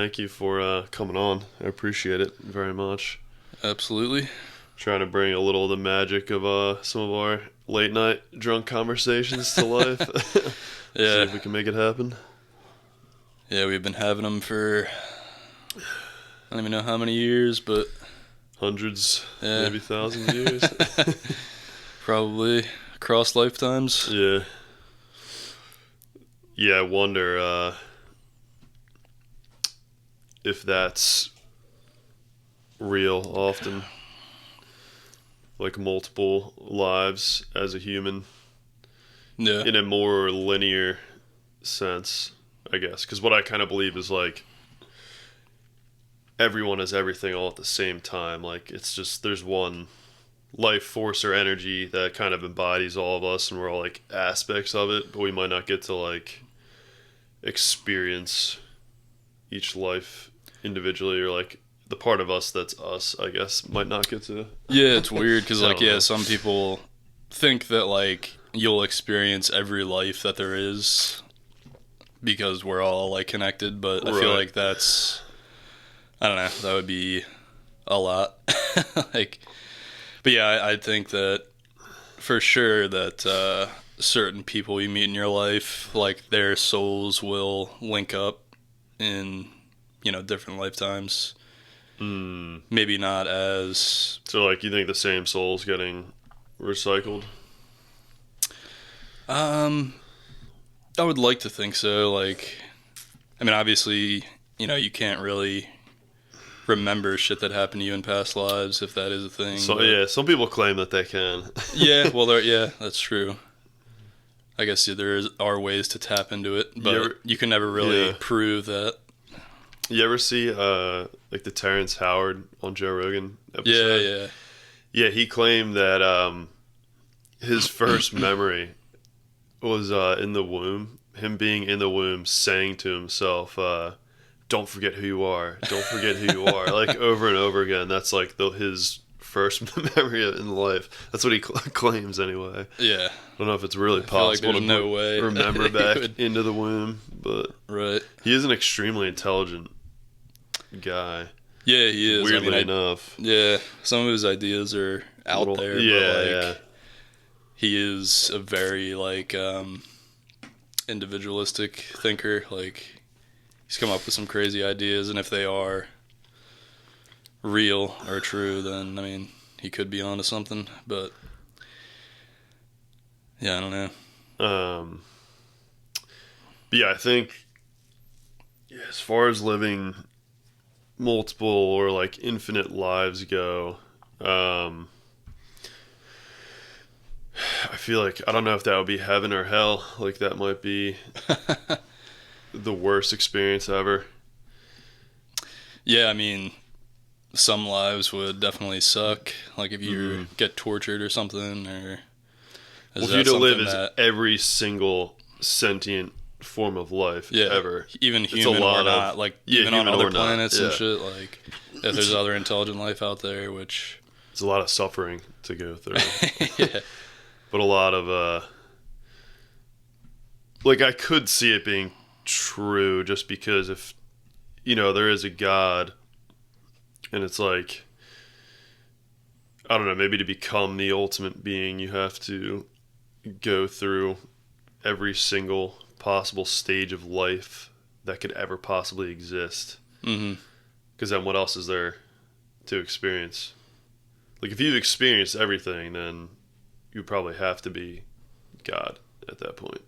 thank you for coming on. I appreciate it very much. Absolutely. Trying to bring a little of the magic of some of our late night drunk conversations to life. Yeah. See if we can make it happen. Yeah, we've been having them for I don't even know how many years, but Hundreds, yeah. maybe thousands of years. Probably across lifetimes. Yeah. Yeah, I wonder if that's real often. Like multiple lives as a human. Yeah. In a more linear sense, I guess. Because what I kind of believe is like everyone is everything all at the same time. Like it's just there's one life force or energy that kind of embodies all of us and we're all like aspects of it, but we might not get to like experience each life individually, or like the part of us that's us, I guess, might not get to. Yeah, it's weird because like, I don't know. some people think that like you'll experience every life that there is because we're all like connected, but I feel Right. like that's, I don't know, that would be a lot. Like, but yeah, I think that for sure that certain people you meet in your life, like their souls will link up in, different lifetimes. Maybe not as... So like you think the same soul's getting recycled? I would like to think so. Like, I mean, obviously, you can't really remember shit that happened to you in past lives, if that is a thing. So but... yeah, some people claim that they can. Yeah, well, that's true. I guess there are ways to tap into it, but you can never really prove that. You ever see like the Terrence Howard on Joe Rogan episode? Yeah. Yeah, he claimed that his first memory was in the womb. Him being in the womb saying to himself, don't forget who you are. Don't forget who you are. Like over and over again. That's like his first memory in life. That's what he claims anyway. Yeah. I don't know if it's really possible like to no way remember back into the womb, but right. He is an extremely intelligent guy. Yeah, he is. Weirdly enough. Yeah, some of his ideas are out there. Yeah. He is a very like individualistic thinker. Like he's come up with some crazy ideas, and if they are real or true, then I mean he could be onto something. But yeah, I don't know. But yeah, I think as far as living multiple or like infinite lives go, I feel like I don't know if that would be heaven or hell. Like that might be the worst experience ever. Yeah, I mean, some lives would definitely suck. Like if you get tortured or something, or if you to live as every single sentient form of life ever, even human or not, like even on other planets and not. shit. Like if there's other intelligent life out there, which it's a lot of suffering to go through. Yeah. But a lot of like I could see it being true just because if there is a God, and it's like I don't know, maybe to become the ultimate being you have to go through every single possible stage of life that could ever possibly exist. Because then what else is there to experience? Like if you've experienced everything, then you probably have to be God at that point.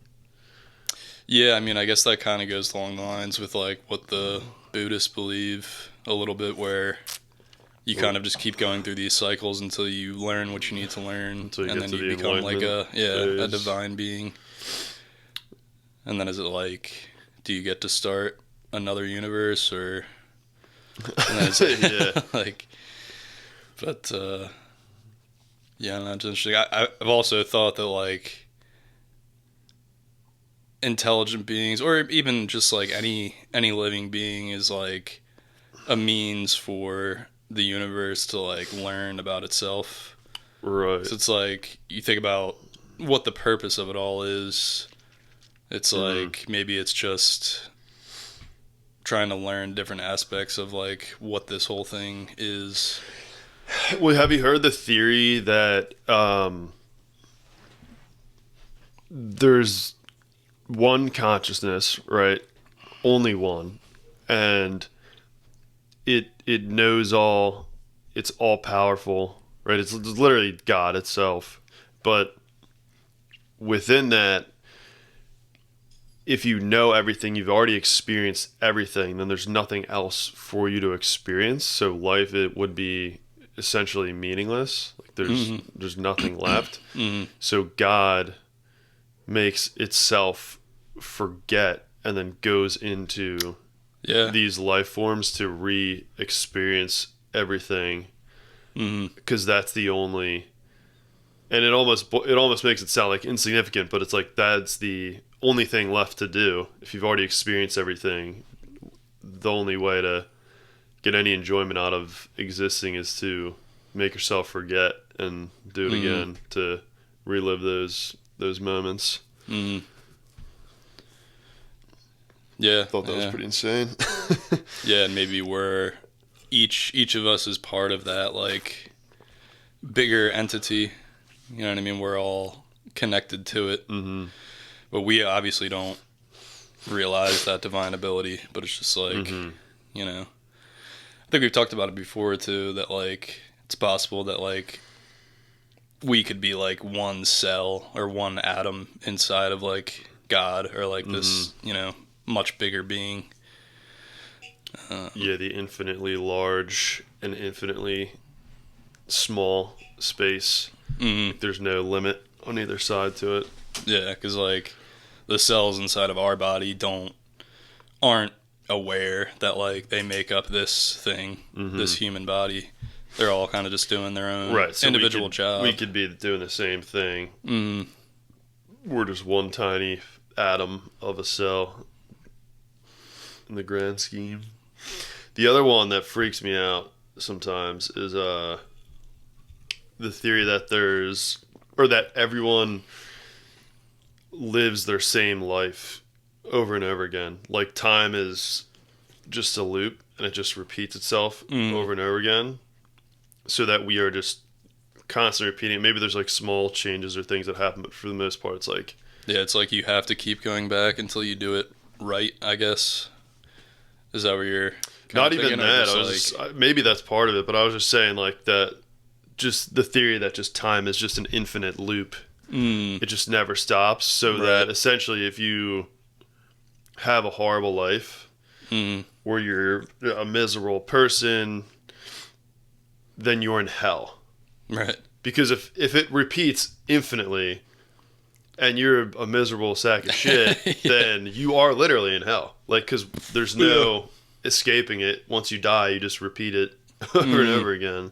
Yeah, I mean, I guess that kind of goes along the lines with like what the Buddhists believe a little bit, where you kind of just keep going through these cycles until you learn what you need to learn, and then you become like a divine being. And then is it like, do you get to start another universe, or like, but yeah, that's interesting. I've also thought that like intelligent beings, or even just like any living being, is like a means for the universe to like learn about itself. Right. So it's like you think about what the purpose of it all is. It's like maybe it's just trying to learn different aspects of like what this whole thing is. Well, have you heard the theory that there's one consciousness, right? Only one, and it knows all. It's all powerful, right? It's literally God itself, but within that, if you know everything, you've already experienced everything, then there's nothing else for you to experience. So life, it would be essentially meaningless. Like there's nothing left. So God makes itself forget and then goes into these life forms to re-experience everything, because that's the only. And it almost makes it sound like insignificant, but it's like that's the only thing left to do. If you've already experienced everything, the only way to get any enjoyment out of existing is to make yourself forget and do it again, to relive those moments. Yeah, I thought that was pretty insane. Yeah, and maybe we're each of us is part of that like bigger entity. You know what I mean? We're all connected to it. But we obviously don't realize that divine ability. But it's just like, you know, I think we've talked about it before too, that like it's possible that like we could be like one cell or one atom inside of like God or like this, you know, much bigger being. Yeah, the infinitely large and infinitely small space. Like, there's no limit on either side to it. Yeah, because like the cells inside of our body aren't aware that like they make up this thing, this human body. They're all kind of just doing their own so individual job. We could be doing the same thing. We're just one tiny atom of a cell in the grand scheme. The other one that freaks me out sometimes is the theory that that everyone lives their same life over and over again. Like time is just a loop and it just repeats itself over and over again, so that we are just constantly repeating it. Maybe there's like small changes or things that happen, but for the most part it's like, yeah, it's like you have to keep going back until you do it right, I guess. Is that what you're not even that? Maybe that's part of it, but I was just saying like that, just the theory that just time is just an infinite loop. It just never stops, so that essentially if you have a horrible life where you're a miserable person, then you're in hell. Right. Because if it repeats infinitely and you're a miserable sack of shit, then you are literally in hell. Like, because there's no escaping it. Once you die, you just repeat it over and over again.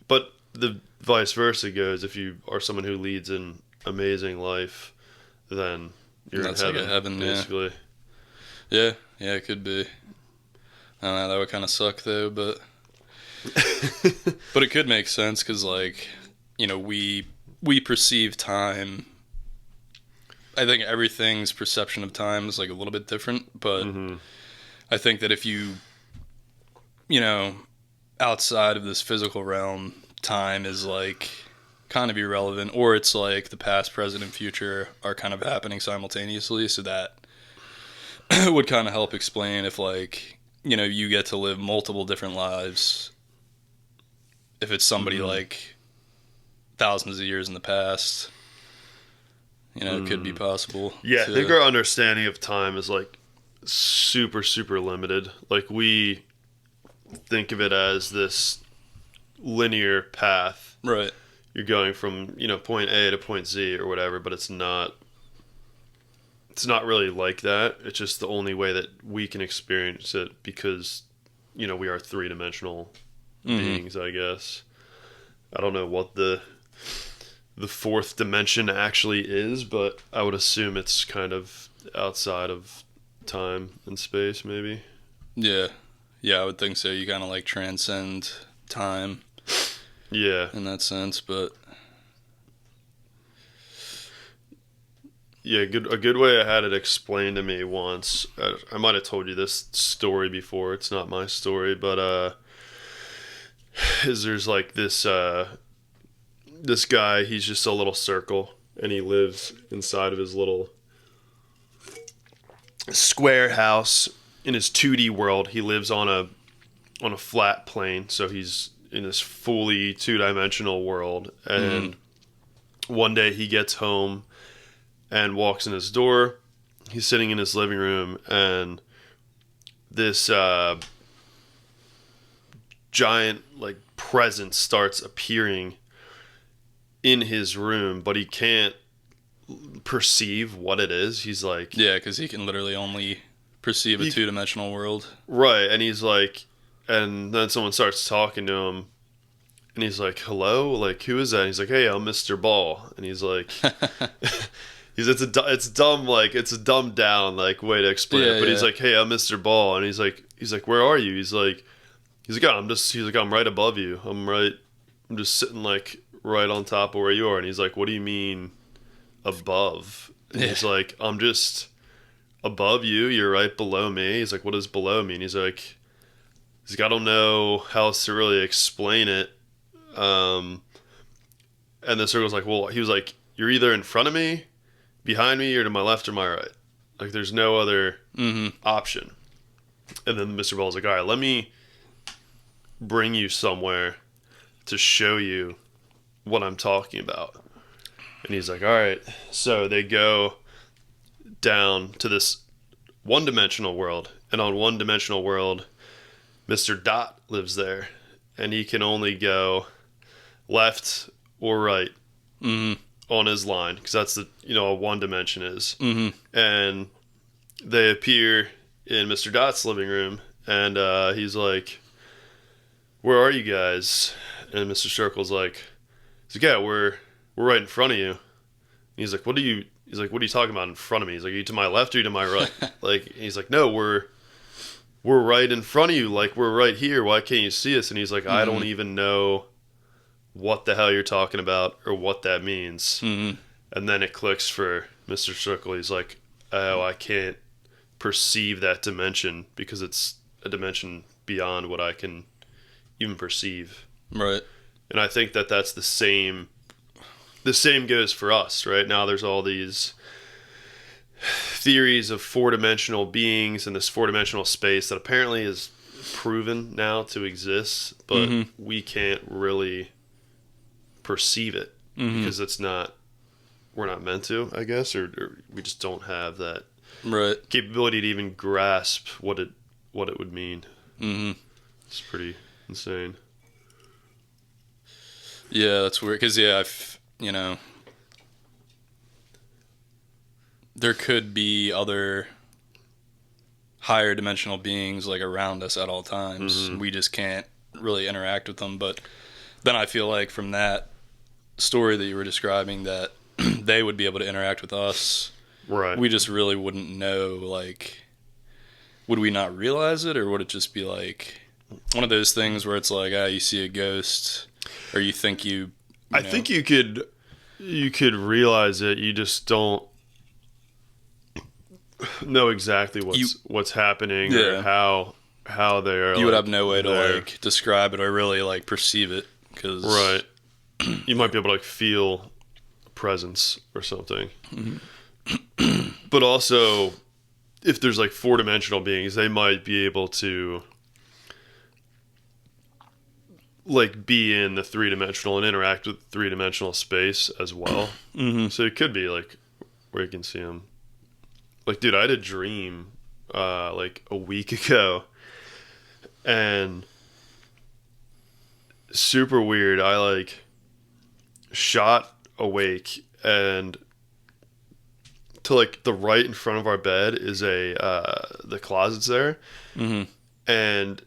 But the vice versa goes. If you are someone who leads an amazing life, then you're in heaven, like heaven, basically. Yeah, it could be. I don't know, that would kind of suck though, but but it could make sense because, like, you know, we perceive time. I think everything's perception of time is like a little bit different, but I think that if you know, outside of this physical realm, time is like kind of irrelevant, or it's like the past, present, and future are kind of happening simultaneously, so that would kind of help explain if, like, you know, you get to live multiple different lives. If it's somebody like thousands of years in the past, you know, it could be possible. Yeah, I think our understanding of time is like super, super limited. Like, we think of it as this linear path. Right. You're going from, you know, point A to point Z or whatever, but it's not really like that. It's just the only way that we can experience it because, you know, we are three-dimensional beings, I guess. I don't know what the fourth dimension actually is, but I would assume it's kind of outside of time and space, maybe. Yeah, I would think so. You kind of like transcend time. Yeah. In that sense, but Yeah, a good way I had it explained to me once. I might have told you this story before. It's not my story, but is there's like this guy. He's just a little circle, and he lives inside of his little square house in his 2D world. He lives on a flat plane, so he's in this fully two-dimensional world. And one day he gets home and walks in his door. He's sitting in his living room, and this giant like presence starts appearing in his room, but he can't perceive what it is. He's like, Yeah, because he can literally only perceive a two-dimensional world. right, and he's like, and then someone starts talking to him, and he's like, hello, like, who is that? And he's like, hey, I'm Mr. Ball. And he's like, it's dumb, like, it's a dumbed down like way to explain it, but he's like, hey, I'm Mr. Ball. And he's like, where are you? He's like, I'm right above you. I'm just sitting like right on top of where you are. And he's like, what do you mean above? And he's like, I'm just above you. You're right below me. He's like, what does below mean? He's like, I don't know how else to really explain it. And the circle's like, well, he was like, you're either in front of me, behind me, or to my left or my right. Like, there's no other option. And then Mr. Ball's like, all right, let me bring you somewhere to show you what I'm talking about. And he's like, all right. So they go down to this one-dimensional world. And on one-dimensional world, Mr. Dot lives there. And he can only go left or right on his line. Because that's a one dimension is. And they appear in Mr. Dot's living room. And he's like, where are you guys? And Mr. Circle's like, yeah, we're right in front of you. And he's like, what are you talking about in front of me? He's like, are you to my left or are you to my right? Like, he's like, no, we're right in front of you. Like, we're right here. Why can't you see us? And he's like, I don't even know what the hell you're talking about or what that means. And then it clicks for Mr. Circle. He's like, oh, I can't perceive that dimension because it's a dimension beyond what I can even perceive. Right. And I think that that's the same goes for us, right? Now there's all these theories of four-dimensional beings in this four-dimensional space that apparently is proven now to exist, but we can't really perceive it because we're not meant to, I guess, or we just don't have that capability to even grasp what it would mean. It's pretty insane. Yeah, that's weird. Because, there could be other higher dimensional beings, like, around us at all times. We just can't really interact with them. But then I feel like from that story that you were describing that they would be able to interact with us. Right. We just really wouldn't know, like, would we not realize it, or would it just be, like, one of those things where it's like, you see a ghost, or you think I think you could realize it. You just don't know exactly what's happening or how they are. You would have no way to like describe it or really like perceive it, because right. You might be able to like feel a presence or something. But also, if there's like four-dimensional beings, they might be able to like be in the three-dimensional and interact with three-dimensional space as well. So it could be like where you can see them. Like, dude, I had a dream like a week ago, and super weird. I like shot awake, and to like the right in front of our bed is the closet's there, and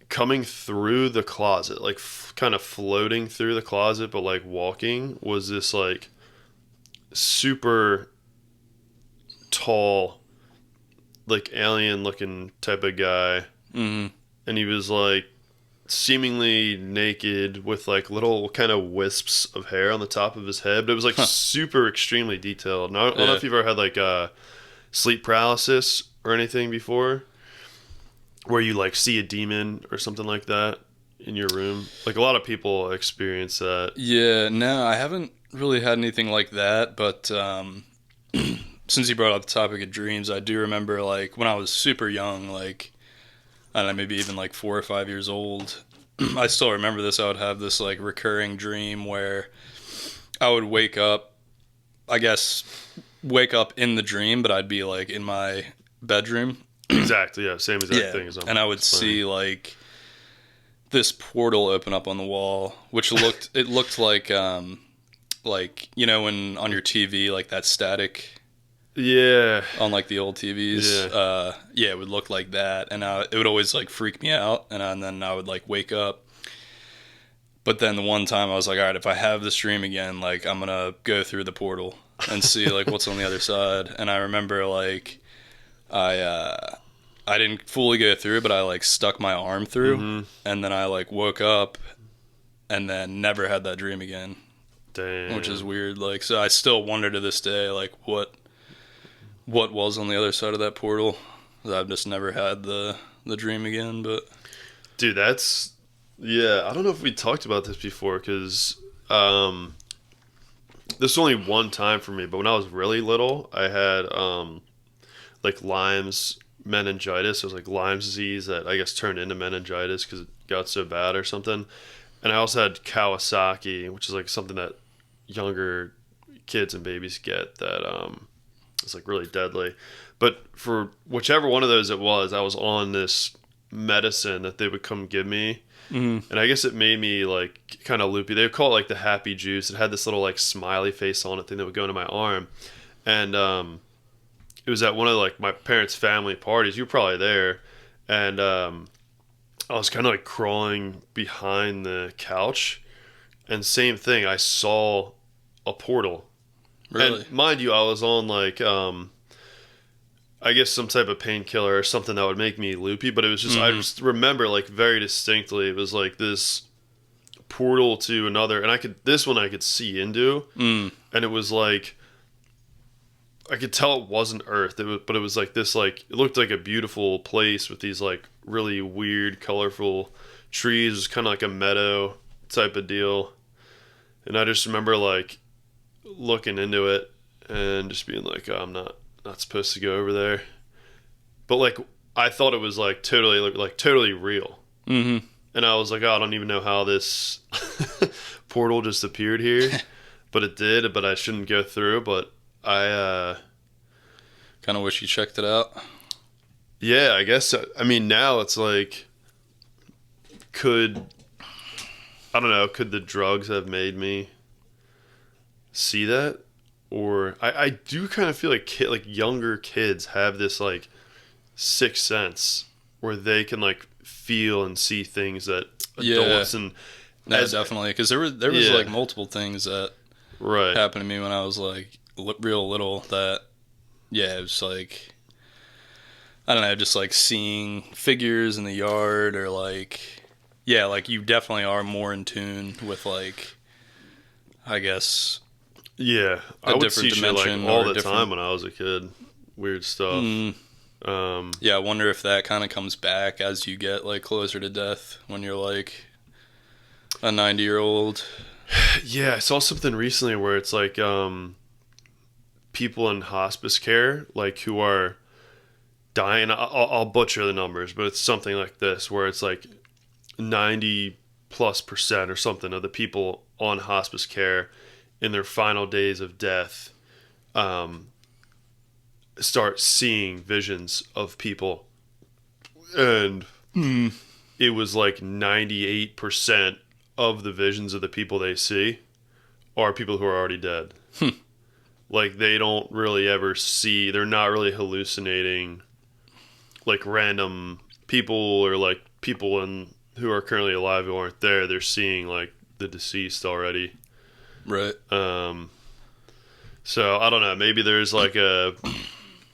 coming through the closet, like kind of floating through the closet, but like walking, was this like super tall, like alien looking type of guy. And he was like seemingly naked with like little kind of wisps of hair on the top of his head. But it was like super extremely detailed. And I don't know if you've ever had like sleep paralysis or anything before, where you like see a demon or something like that in your room. Like a lot of people experience that. Yeah, no, I haven't really had anything like that, but since you brought up the topic of dreams, I do remember like when I was super young, like I don't know, maybe even like 4 or 5 years old. I still remember this. I would have this like recurring dream where I would wake up, I guess, wake up in the dream, but I'd be like in my bedroom. Exactly, yeah, same exact thing as and I would see like this portal open up on the wall, which looked it looked like you know when on your TV like that static. Yeah. On like the old TVs, yeah, it would look like that, and it would always like freak me out, and then I would like wake up. But then the one time I was like, all right, if I have this dream again, like I'm gonna go through the portal and see like what's on the other side. And I remember like I didn't fully go through, but I like stuck my arm through, and then I like woke up, and then never had that dream again. Damn. Which is weird. Like, so I still wonder to this day, like what was on the other side of that portal. I've just never had the dream again. But dude, that's I don't know if we talked about this before, because this was only one time for me, but when I was really little, I had like Lyme's meningitis. It was like Lyme's disease that I guess turned into meningitis because it got so bad or something. And I also had Kawasaki, which is like something that younger kids and babies get that it's like really deadly. But for whichever one of those it was, I was on this medicine that they would come give me. Mm-hmm. And I guess it made me like kind of loopy. They would call it like the happy juice. It had this little like smiley face on it thing that would go into my arm. And it was at one of like my parents' family parties. You were probably there. And I was kind of like crawling behind the couch. And same thing, I saw a portal. Really? And mind you, I was on like I guess some type of painkiller or something that would make me loopy, but it was just I just remember like very distinctly it was like this portal to another, and I could see into, and it was like I could tell it wasn't Earth, but it was like this like it looked like a beautiful place with these like really weird colorful trees. It was kind of like a meadow type of deal, and I just remember like looking into it and just being like, oh, I'm not supposed to go over there. But like I thought it was like totally real. Mm-hmm. And I was like, oh, I don't even know how this portal just appeared here. But it did, but I shouldn't go through. But I kind of wish you checked it out. Yeah, I guess. I mean, now it's like, could the drugs have made me see that? Or I do kind of feel like younger kids have this like sixth sense where they can like feel and see things that adults and definitely, because there was like multiple things that happened to me when I was like real little that it was like I don't know, just like seeing figures in the yard or like like you definitely are more in tune with like I guess. Yeah, I would see shit like all the time when I was a kid. Weird stuff. Yeah, I wonder if that kind of comes back as you get like closer to death when you're like a 90-year-old. Yeah, I saw something recently where it's like people in hospice care, like who are dying. I'll butcher the numbers, but it's something like this where it's like 90+% or something of the people on hospice care in their final days of death start seeing visions of people, and it was like 98% of the visions of the people they see are people who are already dead. Like they don't really ever see, they're not really hallucinating like random people or like people who are currently alive who aren't there. They're seeing like the deceased already. Right. So I don't know. Maybe there's like a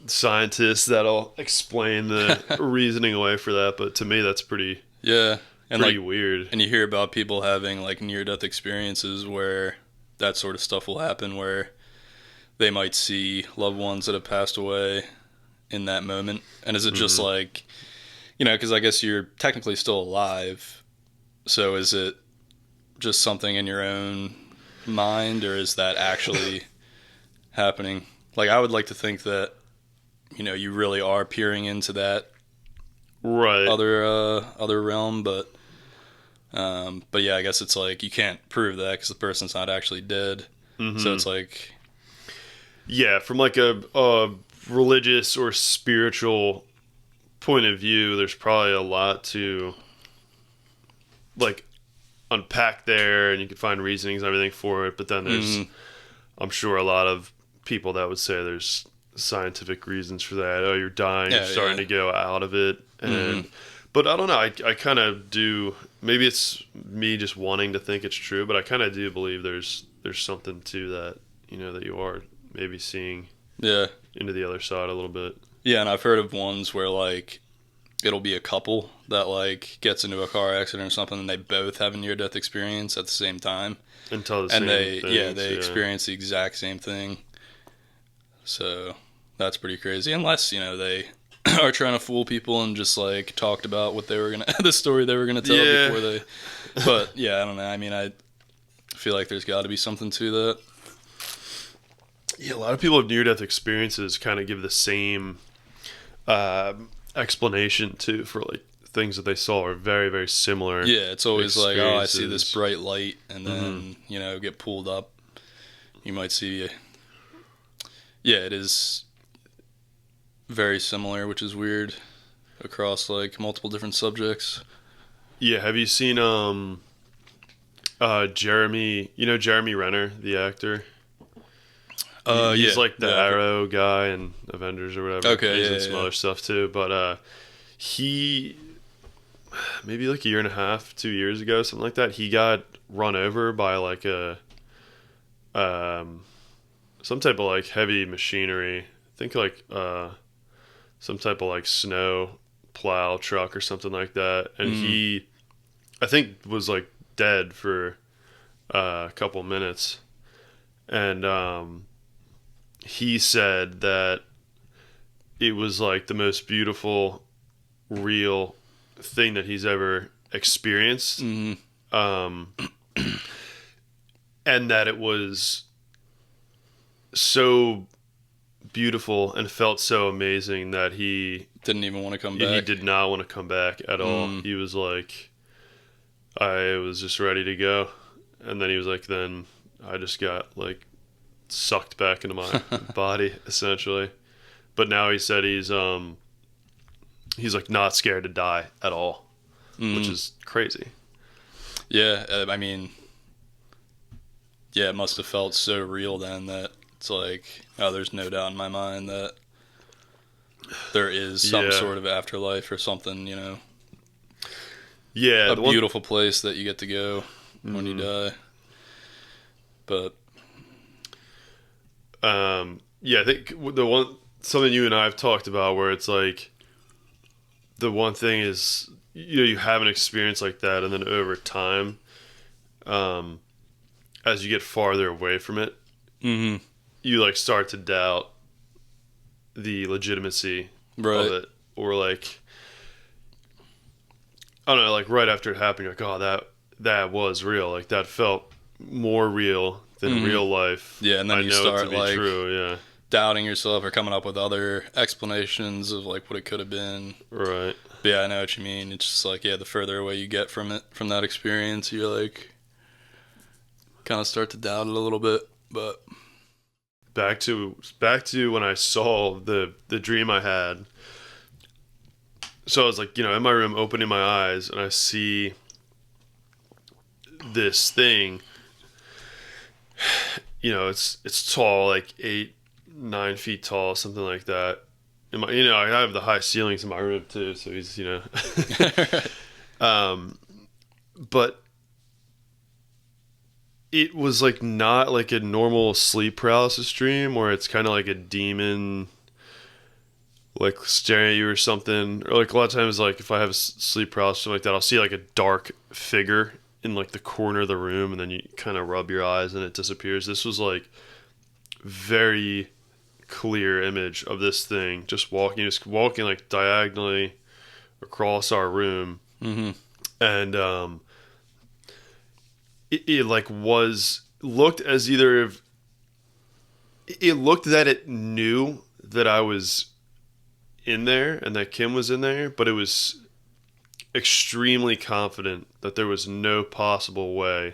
scientist that'll explain the reasoning away for that. But to me, that's pretty. Yeah. And pretty like, weird. and you hear about people having like near-death experiences where that sort of stuff will happen, where they might see loved ones that have passed away in that moment. And is it just like, because I guess you're technically still alive, so is it just something in your own mind, or is that actually happening? Like, I would like to think that, you really are peering into that Right. other realm, but yeah, I guess it's like you can't prove that because the person's not actually dead. So it's like, Yeah, from like a religious or spiritual point of view, there's probably a lot to like unpack there, and you can find reasonings and everything for it. But then there's, I'm sure, a lot of people that would say there's scientific reasons for that. Oh, you're dying, you're starting to go out of it, and but I don't know. I kind of do. Maybe it's me just wanting to think it's true, but I kind of do believe there's something to that. That you are maybe seeing into the other side a little bit. Yeah, and I've heard of ones where like it'll be a couple that like gets into a car accident or something, and they both have a near-death experience at the same time, and they experience the exact same thing. So that's pretty crazy, unless they are trying to fool people and just like talked about what they were gonna the story they were gonna tell before they. But yeah, I don't know. I mean, I feel like there's got to be something to that. Yeah, a lot of people with near-death experiences kind of give the same explanation too for like things that they saw are very, very similar. Yeah, it's always like, oh, I see this bright light, and then get pulled up. You might see. Yeah, it is very similar, which is weird across like multiple different subjects. Yeah, have you seen Jeremy? Jeremy Renner, the actor. He's like the Arrow guy in Avengers or whatever. Okay, he's in some other stuff too. But he maybe like a year and a half, 2 years ago, something like that. He got run over by like a some type of like heavy machinery. I think like some type of like snow plow truck or something like that. And he, I think, was like dead for a couple minutes. And he said that it was like the most beautiful, real thing that he's ever experienced. And that it was so beautiful and felt so amazing that he didn't even want to come back. He did not want to come back at all. He was like, I was just ready to go. And then he was like, then I just got like sucked back into my body essentially. But now he said he's like not scared to die at all, which is crazy. Yeah, I mean, yeah, it must have felt so real then that it's like, oh, there's no doubt in my mind that there is some sort of afterlife or something, Yeah, a beautiful place that you get to go when you die. But yeah, I think something you and I have talked about where it's like the one thing is you have an experience like that, and then over time, as you get farther away from it, you like start to doubt the legitimacy of it, or like I don't know, like right after it happened, you're like, oh, that was real, like that felt more real than real life. Yeah, and then you start like true, doubting yourself or coming up with other explanations of like what it could have been. Right. But yeah, I know what you mean. It's just like, the further away you get from it, from that experience, you're like kind of start to doubt it a little bit. But back to when I saw the dream I had. So I was like, in my room, opening my eyes, and I see this thing. It's tall, like 8-9 feet tall, something like that. And I have the high ceilings in my room too, so he's, but it was like not like a normal sleep paralysis dream where it's kind of like a demon like staring at you or something. Or like a lot of times, like if I have sleep paralysis or something like that, I'll see like a dark figure in like the corner of the room, and then you kind of rub your eyes and it disappears. This was like very clear image of this thing just walking like diagonally across our room, Mm-hmm. and it like was looked as either if it looked that it knew that I was in there and that Kim was in there, but it was extremely confident that there was no possible way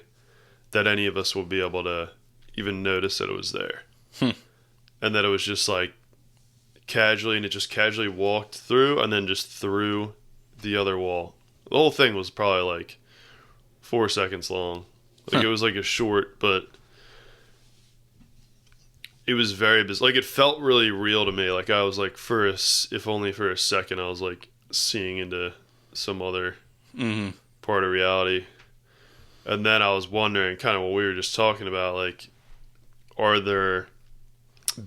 that any of us would be able to even notice that it was there. Hmm. And that it was just like casually, and it just casually walked through and then just through the other wall. The whole thing was probably like 4 seconds long. Like, it was like a short, but it was very bizarre. Like, it felt really real to me. Like, I was like, if only for a second, I was like seeing into some other Mm-hmm. part of reality. And then I was wondering, kind of what we were just talking about, like, are there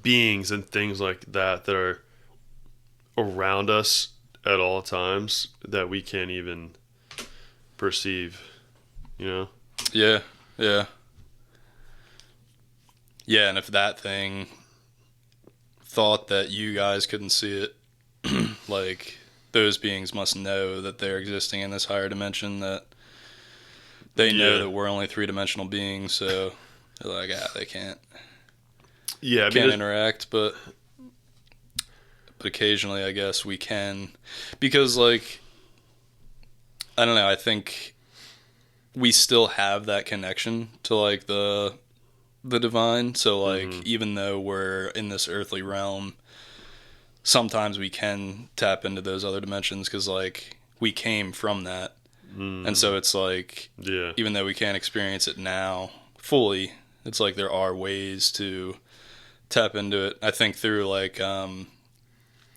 beings and things like that that are around us at all times that we can't even perceive, you know? Yeah, yeah. Yeah, and if that thing thought that you guys couldn't see it, like, those beings must know that they're existing in this higher dimension, that they know that we're only three-dimensional beings, so they're like, they can't Yeah, I mean, can't interact, but occasionally I guess we can, because, like, I don't know, I think we still have that connection to, like, the divine. So, like, even though we're in this earthly realm, sometimes we can tap into those other dimensions because, like, we came from that. And so it's like, yeah, even though we can't experience it now fully, it's like there are ways to tap into it. I think through, like,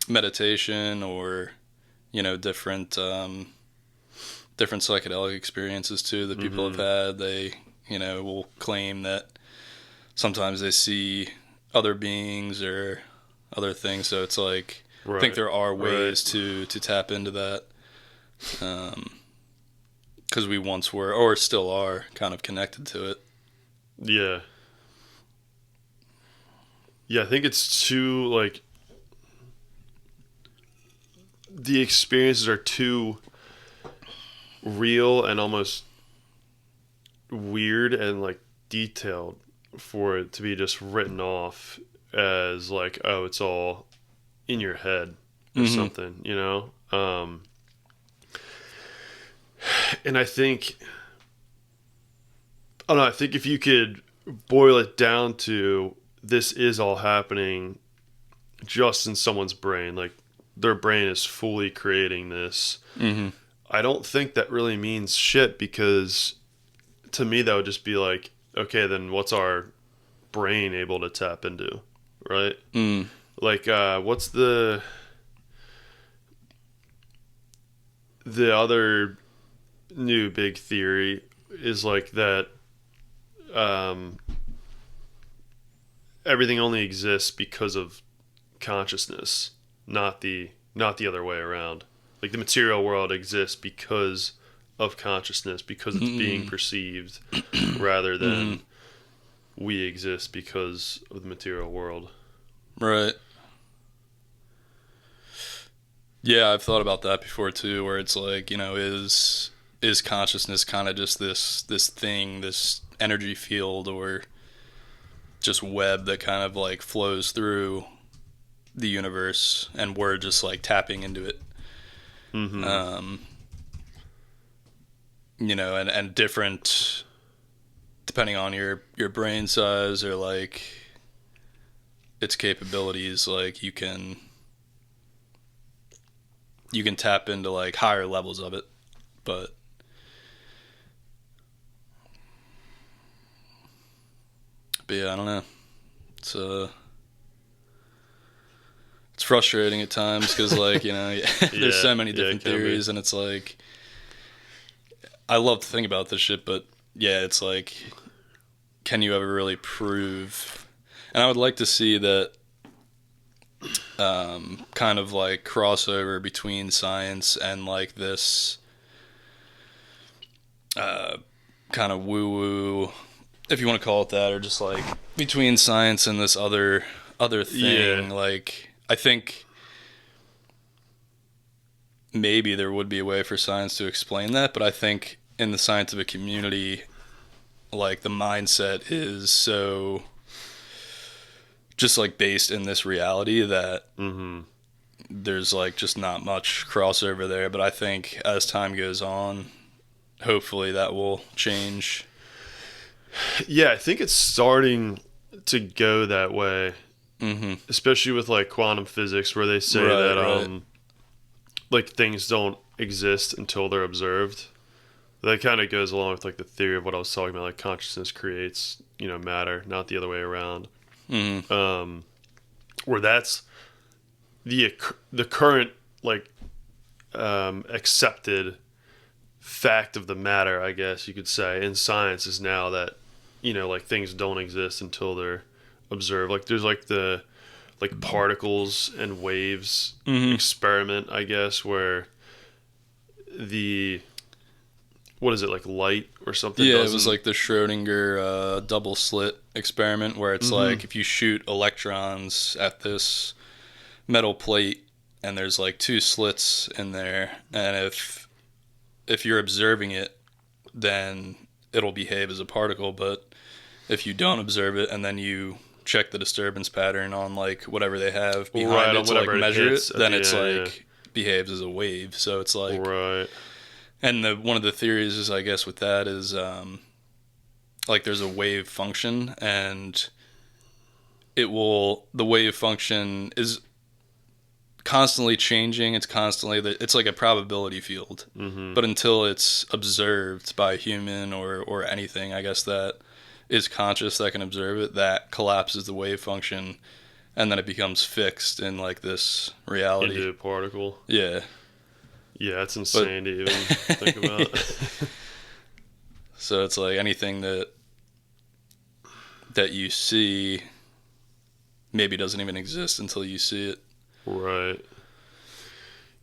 meditation, or, you know, different psychedelic experiences too that people have had. They, you know, will claim that sometimes they see other beings or other things. So it's like, I think there are ways to tap into that, because we once were, or still are, kind of connected to it. yeah. Yeah, I think it's too, like, the experiences are too real and almost weird and, like, detailed for it to be just written off as, like, oh, it's all in your head or something, you know? And I think, I don't know, I think if you could boil it down to this is all happening just in someone's brain, like their brain is fully creating this. I don't think that really means shit, because to me that would just be like, okay, then what's our brain able to tap into, right? Like, what's the other new big theory is like that everything only exists because of consciousness, not the other way around. Like, the material world exists because of consciousness, because it's being perceived, rather than we exist because of the material world. Right. Yeah, I've thought about that before too, where it's like, you know, is consciousness kind of just this thing, this energy field, or just web that kind of like flows through the universe, and we're just like tapping into it. You know, and different, depending on your brain size or like its capabilities, like you can tap into like higher levels of it. But yeah, I don't know. It's frustrating at times because, like, you know, there's so many different theories, and it's like, I love to think about this shit, but yeah, it's like, can you ever really prove? And I would like to see that kind of like crossover between science and like this kind of woo woo, if you want to call it that, or just like between science and this other thing. Yeah. Like, I think maybe there would be a way for science to explain that, but I think in the scientific community, like the mindset is so just like based in this reality that Mm-hmm. there's like just not much crossover there. But I think as time goes on, hopefully that will change. Yeah, I think it's starting to go that way, Mm-hmm. especially with like quantum physics, where they say Right, that right. like things don't exist until they're observed. That kind of goes along with like the theory of what I was talking about, like consciousness creates, matter, not the other way around. Mm-hmm. Where that's the current like accepted fact of the matter, I guess you could say, in science is now that like things don't exist until they're observed. Like there's like the like particles and waves Mm-hmm. experiment, I guess, where the what is it, like light or something Yeah, it was doesn't. like the Schrodinger double slit experiment where it's Mm-hmm. like if you shoot electrons at this metal plate and there's like two slits in there, and if you're observing it, then it'll behave as a particle, but if you don't observe it and then you check the disturbance pattern on like whatever they have behind Right, it on to like whatever it measure hits it, at then the it's end, like behaves as a wave. So it's yeah. like, Right. and one of the theories is, I guess, with that is like there's a wave function, and the wave function is constantly changing. It's constantly it's like a probability field, Mm-hmm. but until it's observed by a human or anything, I guess, that is conscious that can observe it, that collapses the wave function, and then it becomes fixed in like this reality. Into a particle. Yeah, Yeah, it's but insane to even think about. so it's like anything that you see maybe doesn't even exist until you see it. Right.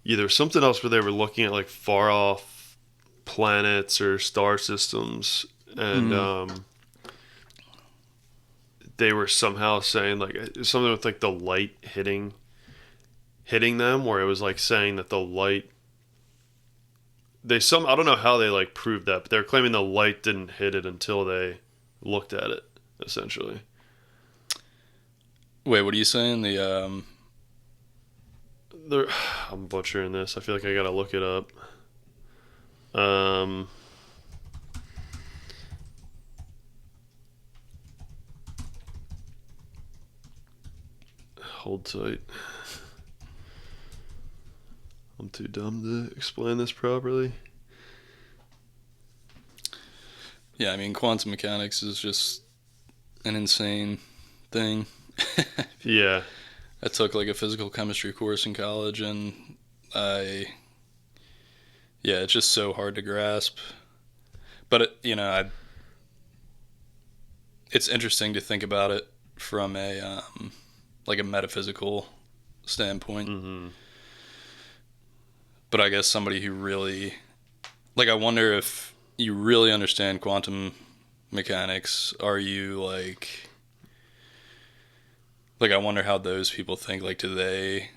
Yeah, there was something else where they were looking at like far off planets or star systems, and Mm. they were somehow saying like something with like the light hitting them, where it was like saying that the light I don't know how they like proved that, but they're claiming the light didn't hit it until they looked at it, essentially. Wait, what are you saying? The They're, I'm butchering this. I feel like I gotta look it up. Um, Hold tight. I'm too dumb to explain this properly. yeah, I mean, quantum mechanics is just an insane thing. Yeah. I took like a physical chemistry course in college, and I yeah, it's just so hard to grasp. But it's interesting to think about it from a like a metaphysical standpoint. Mm-hmm. But I guess somebody who really like, I wonder if you really understand quantum mechanics. Are you like I wonder how those people think. Like, do they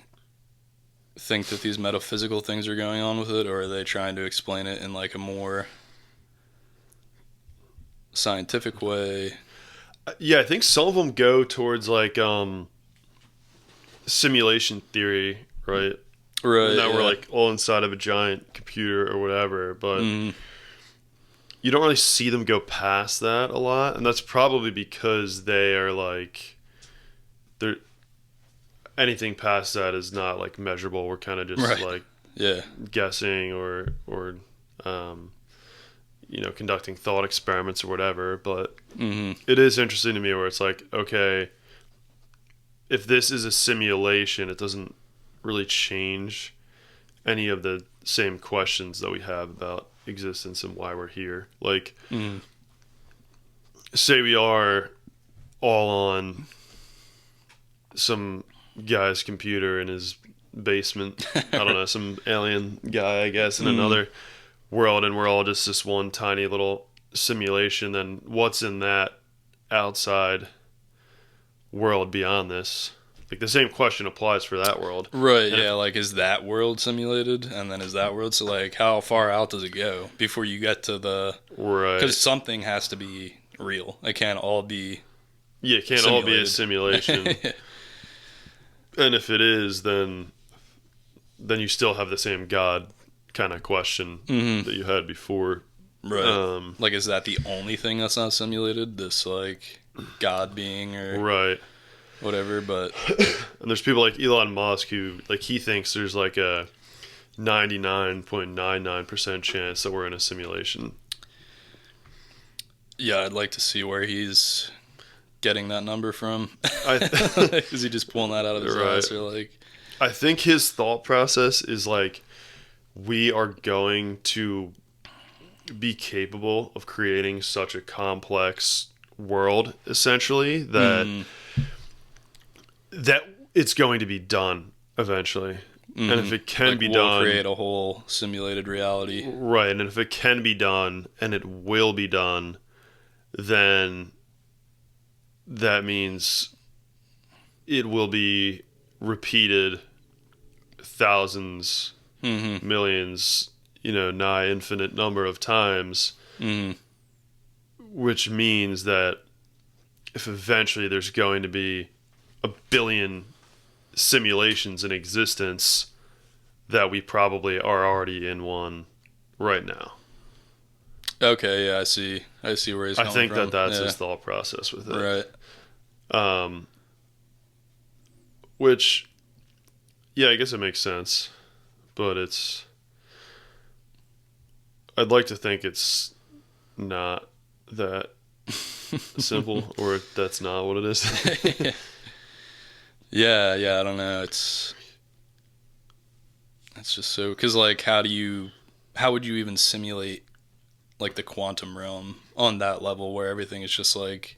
think that these metaphysical things are going on with it, or are they trying to explain it in like a more scientific way? Yeah, I think some of them go towards like simulation theory, right? And Right. that we're Yeah. like all inside of a giant computer or whatever, but Mm, you don't really see them go past that a lot, and that's probably because they are like they're anything past that is not like measurable. We're kind of just right. like Yeah. guessing or conducting thought experiments or whatever. But Hmm. it is interesting to me where it's like, okay, if this is a simulation, it doesn't really change any of the same questions that we have about existence and why we're here. Like, Mm. say we are all on some guy's computer in his basement. I don't know, some alien guy, I guess, in another world, and we're all just this one tiny little simulation. Then what's in that outside world beyond this? Like the same question applies for that world. Right, And yeah, like is that world simulated? And then is that world, so like how far out does it go before you get to the, right. because something has to be real. It can't all be Yeah, it can't simulated. all be a simulation. And if it is, then you still have the same God kind of question that you had before. Right. Like, is that the only thing that's not simulated? This, like, God being or right. whatever, but... And there's people like Elon Musk who, like, he thinks there's, like, a 99.99% chance that we're in a simulation. Yeah, I'd like to see where he's getting that number from. Is he just pulling that out of his ass, or, like... I think his thought process is, like, we are going to be capable of creating such a complex world, essentially, that it's going to be done eventually. And if it can like be we'll done, create a whole simulated reality. right? And if it can be done, and it will be done, then that means it will be repeated thousands, millions, nigh infinite number of times, which means that if eventually there's going to be a billion simulations in existence, that we probably are already in one right now. Okay, yeah, I see where he's coming I think from. that's his thought process with it. Right. Which, yeah, I guess it makes sense, but I'd like to think it's not that simple, or that's not what it is. Yeah, I don't know. It's just so, because like how would you even simulate like the quantum realm on that level where everything is just like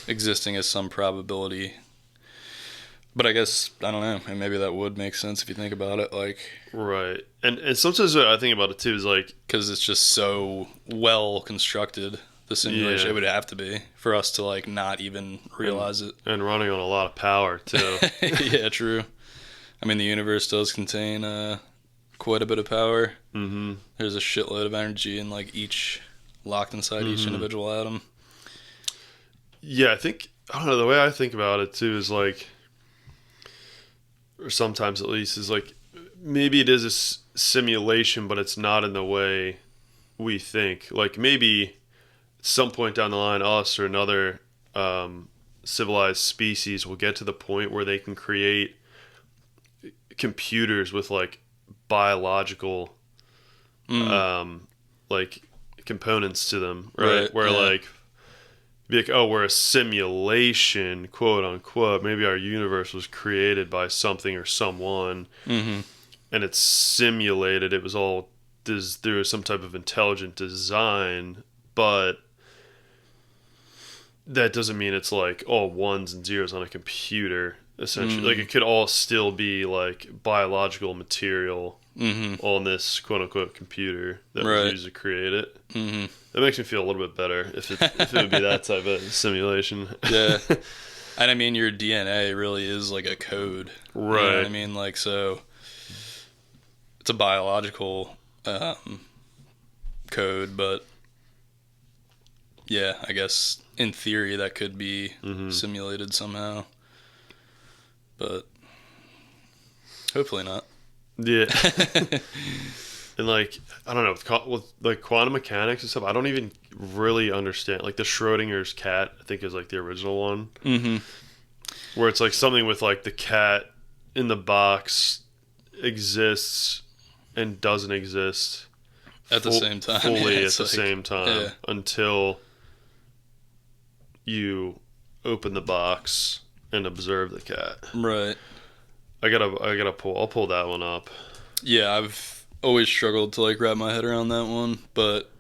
existing as some probability? But I guess, I don't know, and maybe that would make sense if you think about it, like... Right. And sometimes what I think about it, too, is, like... Because it's just so well constructed, the simulation. Yeah. It would have to be, for us to, like, not even realize it. And running on a lot of power, too. Yeah, true. I mean, the universe does contain quite a bit of power. Mm-hmm. There's a shitload of energy in, like, locked inside each individual atom. Yeah, I don't know, the way I think about it, too, is, like... or sometimes at least, is like maybe it is a simulation, but it's not in the way we think. Like maybe at some point down the line, us or another civilized species will get to the point where they can create computers with like biological like components to them, right? Where like be like, oh, we're a simulation, quote unquote. Maybe our universe was created by something or someone, and it's simulated. It was all there was some type of intelligent design, but that doesn't mean it's like all ones and zeros on a computer. Essentially, like it could all still be like biological material on this quote unquote computer that was used to create it. That makes me feel a little bit better if it would be that type of simulation. Yeah. And I mean, your DNA really is like a code. Right. You know what I mean? Like, so it's a biological code, but yeah, I guess in theory that could be simulated somehow. But hopefully not. Yeah. And like, I don't know, with like quantum mechanics and stuff, I don't even really understand. Like the Schrodinger's cat, I think is like the original one. Where it's like something with like the cat in the box exists and doesn't exist at the same time. Fully at the same time until you open the box and observe the cat. Right. I'll pull that one up. Yeah, I've always struggled to like wrap my head around that one, but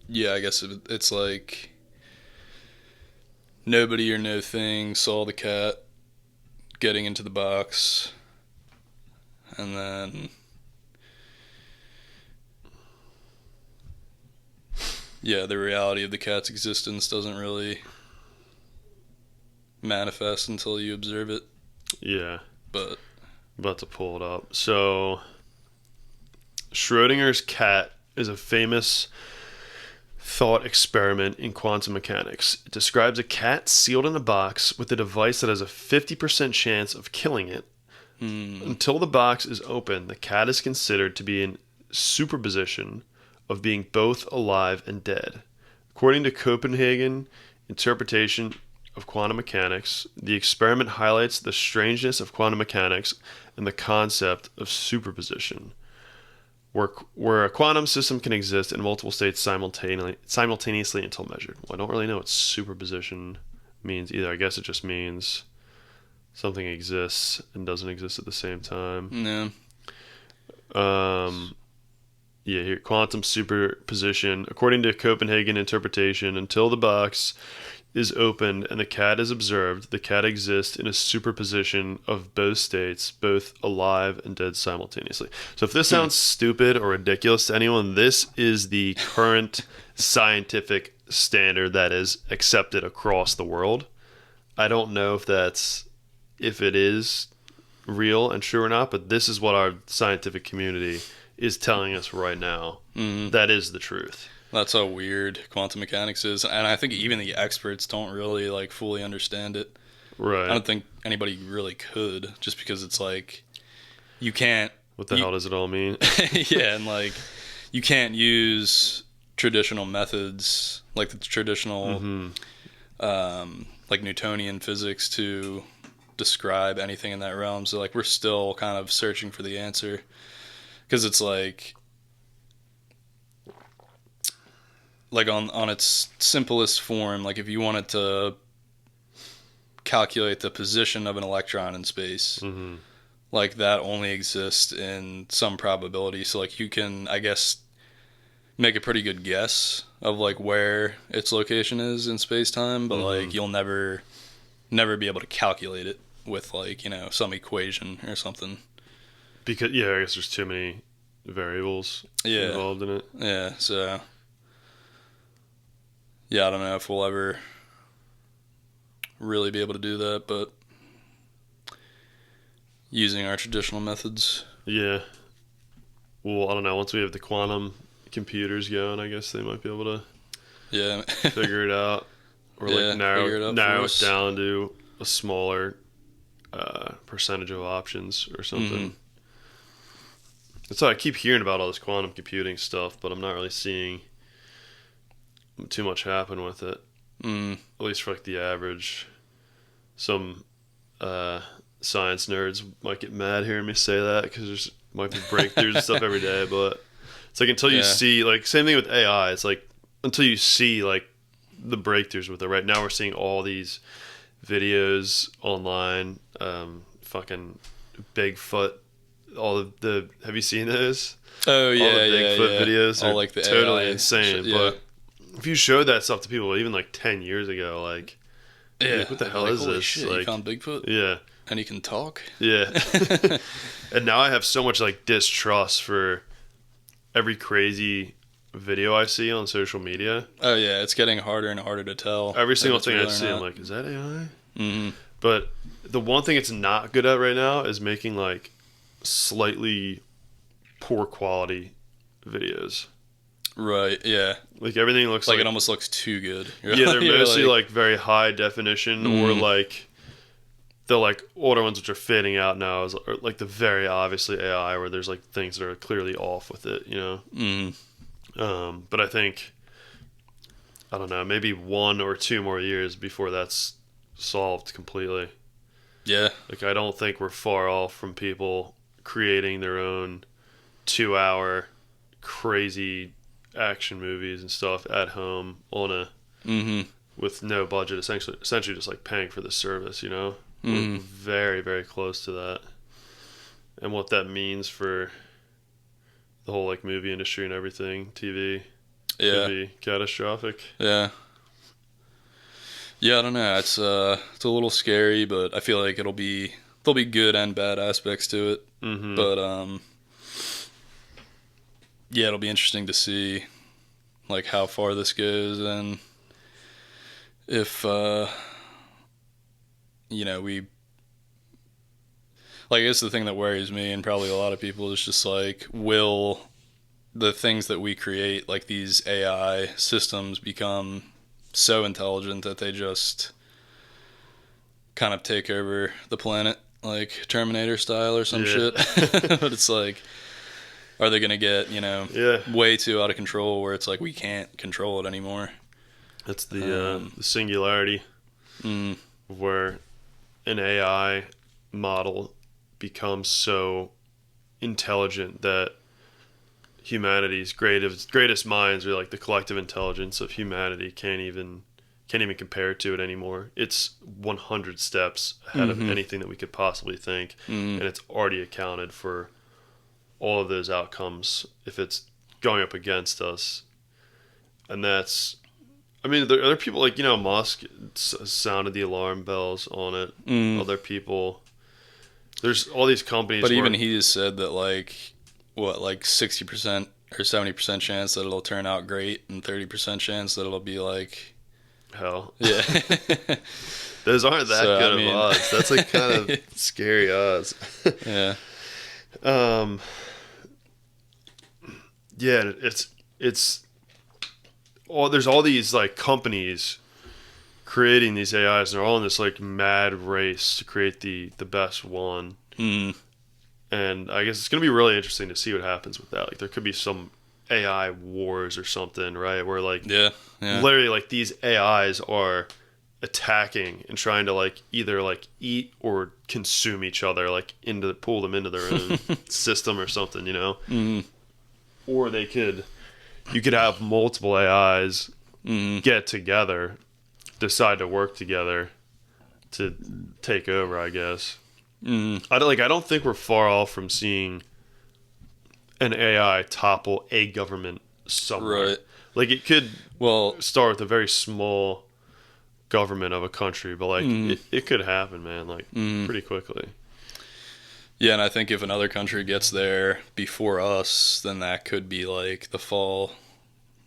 yeah, I guess it's like nobody or no thing saw the cat getting into the box, and then the reality of the cat's existence doesn't really manifest until you observe it. Yeah. But I'm about to pull it up. So, Schrodinger's cat is a famous thought experiment in quantum mechanics. It describes a cat sealed in a box with a device that has a 50% chance of killing it. Until the box is open, the cat is considered to be in superposition of being both alive and dead. According to Copenhagen interpretation of quantum mechanics, the experiment highlights the strangeness of quantum mechanics and the concept of superposition, where a quantum system can exist in multiple states simultaneously until measured. Well, I don't really know what superposition means either. I guess it just means something exists and doesn't exist at the same time. no. Here, quantum superposition. According to Copenhagen interpretation, until the box is opened and the cat is observed, the cat exists in a superposition of both states, both alive and dead simultaneously. So if this sounds stupid or ridiculous to anyone, this is the current scientific standard that is accepted across the world. I don't know if it is real and true or not, but this is what our scientific community is telling us right now. That is the truth. That's how weird quantum mechanics is, and I think even the experts don't really like fully understand it. Right. I don't think anybody really could, just because it's like you can't. What the hell does it all mean? Yeah, and like you can't use traditional methods like the traditional like Newtonian physics to describe anything in that realm. So like we're still kind of searching for the answer, because it's like on its simplest form, like if you wanted to calculate the position of an electron in space, like that only exists in some probability. So like you can, I guess, make a pretty good guess of like where its location is in space-time, but like you'll never be able to calculate it with like, some equation or something. Because I guess there's too many variables involved in it. Yeah, so I don't know if we'll ever really be able to do that, but using our traditional methods. Yeah. Well, I don't know. Once we have the quantum computers going, I guess they might be able to figure it out, or like narrow it down to a smaller percentage of options or something. So I keep hearing about all this quantum computing stuff, but I'm not really seeing too much happen with it. At least for like the average. Some science nerds might get mad hearing me say that, because there's might be breakthroughs and stuff every day, but it's like until you see, like, same thing with AI, it's like until you see like the breakthroughs with it. Right now we're seeing all these videos online, fucking Bigfoot, all of the, have you seen those? Oh yeah, all the Bigfoot videos are all like the totally AI insane. But if you showed that stuff to people even like 10 years ago, like, like, what the hell is this? Shit, like, you found Bigfoot? Yeah. And he can talk? Yeah. And now I have so much like distrust for every crazy video I see on social media. Oh yeah, it's getting harder and harder to tell. Every single thing I see, I'm like, is that AI? But the one thing it's not good at right now is making like slightly poor quality videos. Right, yeah. Like everything looks like it almost looks too good. Yeah, they're mostly like very high definition, or like the like older ones which are fading out now is like the very obviously AI, where there's like things that are clearly off with it, But I think, I don't know, maybe 1 or 2 more years before that's solved completely. Yeah. Like I don't think we're far off from people creating their own 2-hour crazy action movies and stuff at home on a with no budget, essentially just like paying for the service, We're very, very close to that. And what that means for the whole like movie industry and everything, TV, could be catastrophic. Yeah, I don't know. It's a little scary, but I feel like it'll be there'll be good and bad aspects to it. Mm-hmm. But yeah, it'll be interesting to see like how far this goes, and if we, like, I guess the thing that worries me and probably a lot of people is just like, will the things that we create, like these AI systems, become so intelligent that they just kind of take over the planet, like Terminator style or some shit? But it's like, are they going to get, way too out of control where it's like we can't control it anymore? That's the singularity, where an AI model becomes so intelligent that humanity's greatest minds, or like the collective intelligence of humanity, can't even compare to it anymore. It's 100 steps ahead of anything that we could possibly think, and it's already accounted for all of those outcomes if it's going up against us. And that's, I mean, there are other people like, Musk sounded the alarm bells on it. Other people, there's all these companies. But even he has said that, like, 60% or 70% chance that it'll turn out great, and 30% chance that it'll be like hell. Yeah. Those aren't that good of odds. That's like kind of scary odds. Yeah. Yeah, it's there's all these like companies creating these AIs, and they're all in this like mad race to create the best one. And I guess it's going to be really interesting to see what happens with that. Like, there could be some AI wars or something, right? Where like literally like these AIs are attacking and trying to like either like eat or consume each other, like pull them into their own system or something, Or you could have multiple AIs get together, decide to work together to take over, I guess. I don't think we're far off from seeing an AI topple a government somewhere. Right. Like, it could start with a very small government of a country, but like it could happen, man, like pretty quickly. Yeah, and I think if another country gets there before us, then that could be like the fall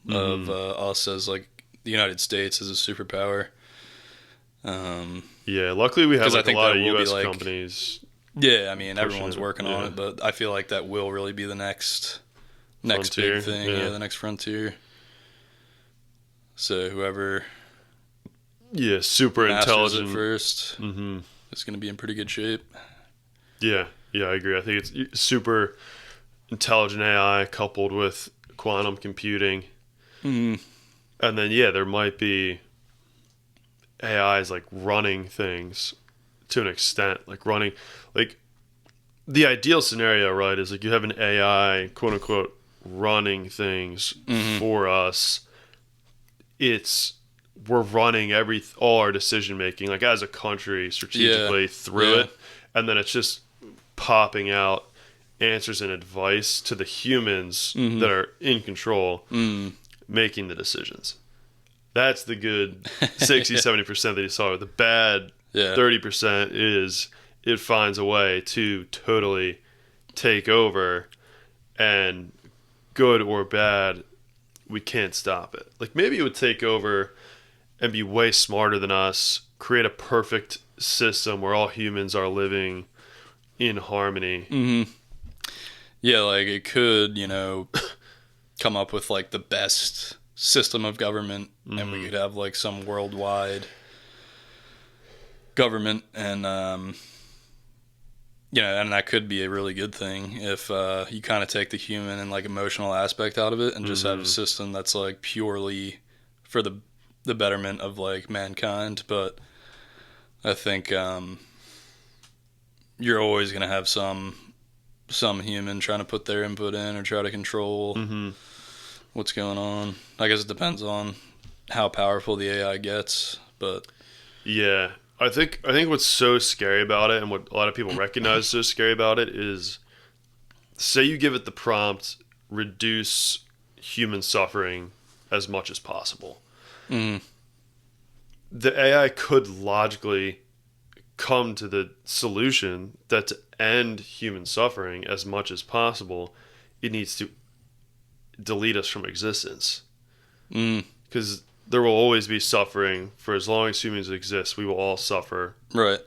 of us as like the United States as a superpower. Yeah, luckily we have like a lot of U.S. like, companies. Yeah, I mean, everyone's working on it, but I feel like that will really be the next frontier, big thing. Yeah, the next frontier. So whoever super intelligent it first is going to be in pretty good shape. Yeah, I agree. I think it's super intelligent AI coupled with quantum computing. And then, there might be AIs like running things to an extent, like running, like the ideal scenario, right, is like you have an AI, quote unquote, running things for us. We're running all our decision making, like as a country, strategically through it, and then it's just popping out answers and advice to the humans that are in control, making the decisions. That's the good 60-70% that you saw. The bad 30% is it finds a way to totally take over, and good or bad, we can't stop it. Like, maybe it would take over and be way smarter than us, create a perfect system where all humans are living in harmony. Yeah, like it could, come up with like the best system of government, and we could have like some worldwide government, and and that could be a really good thing if you kind of take the human and like emotional aspect out of it, and just have a system that's like purely for the betterment of like mankind. But I think you're always going to have some human trying to put their input in or try to control what's going on. I guess it depends on how powerful the AI gets, but yeah, I think what's so scary about it, and what a lot of people recognize so scary about it, is, say you give it the prompt, reduce human suffering as much as possible. The AI could logically come to the solution that to end human suffering as much as possible, it needs to delete us from existence. Because there will always be suffering for as long as humans exist. We will all suffer. Right.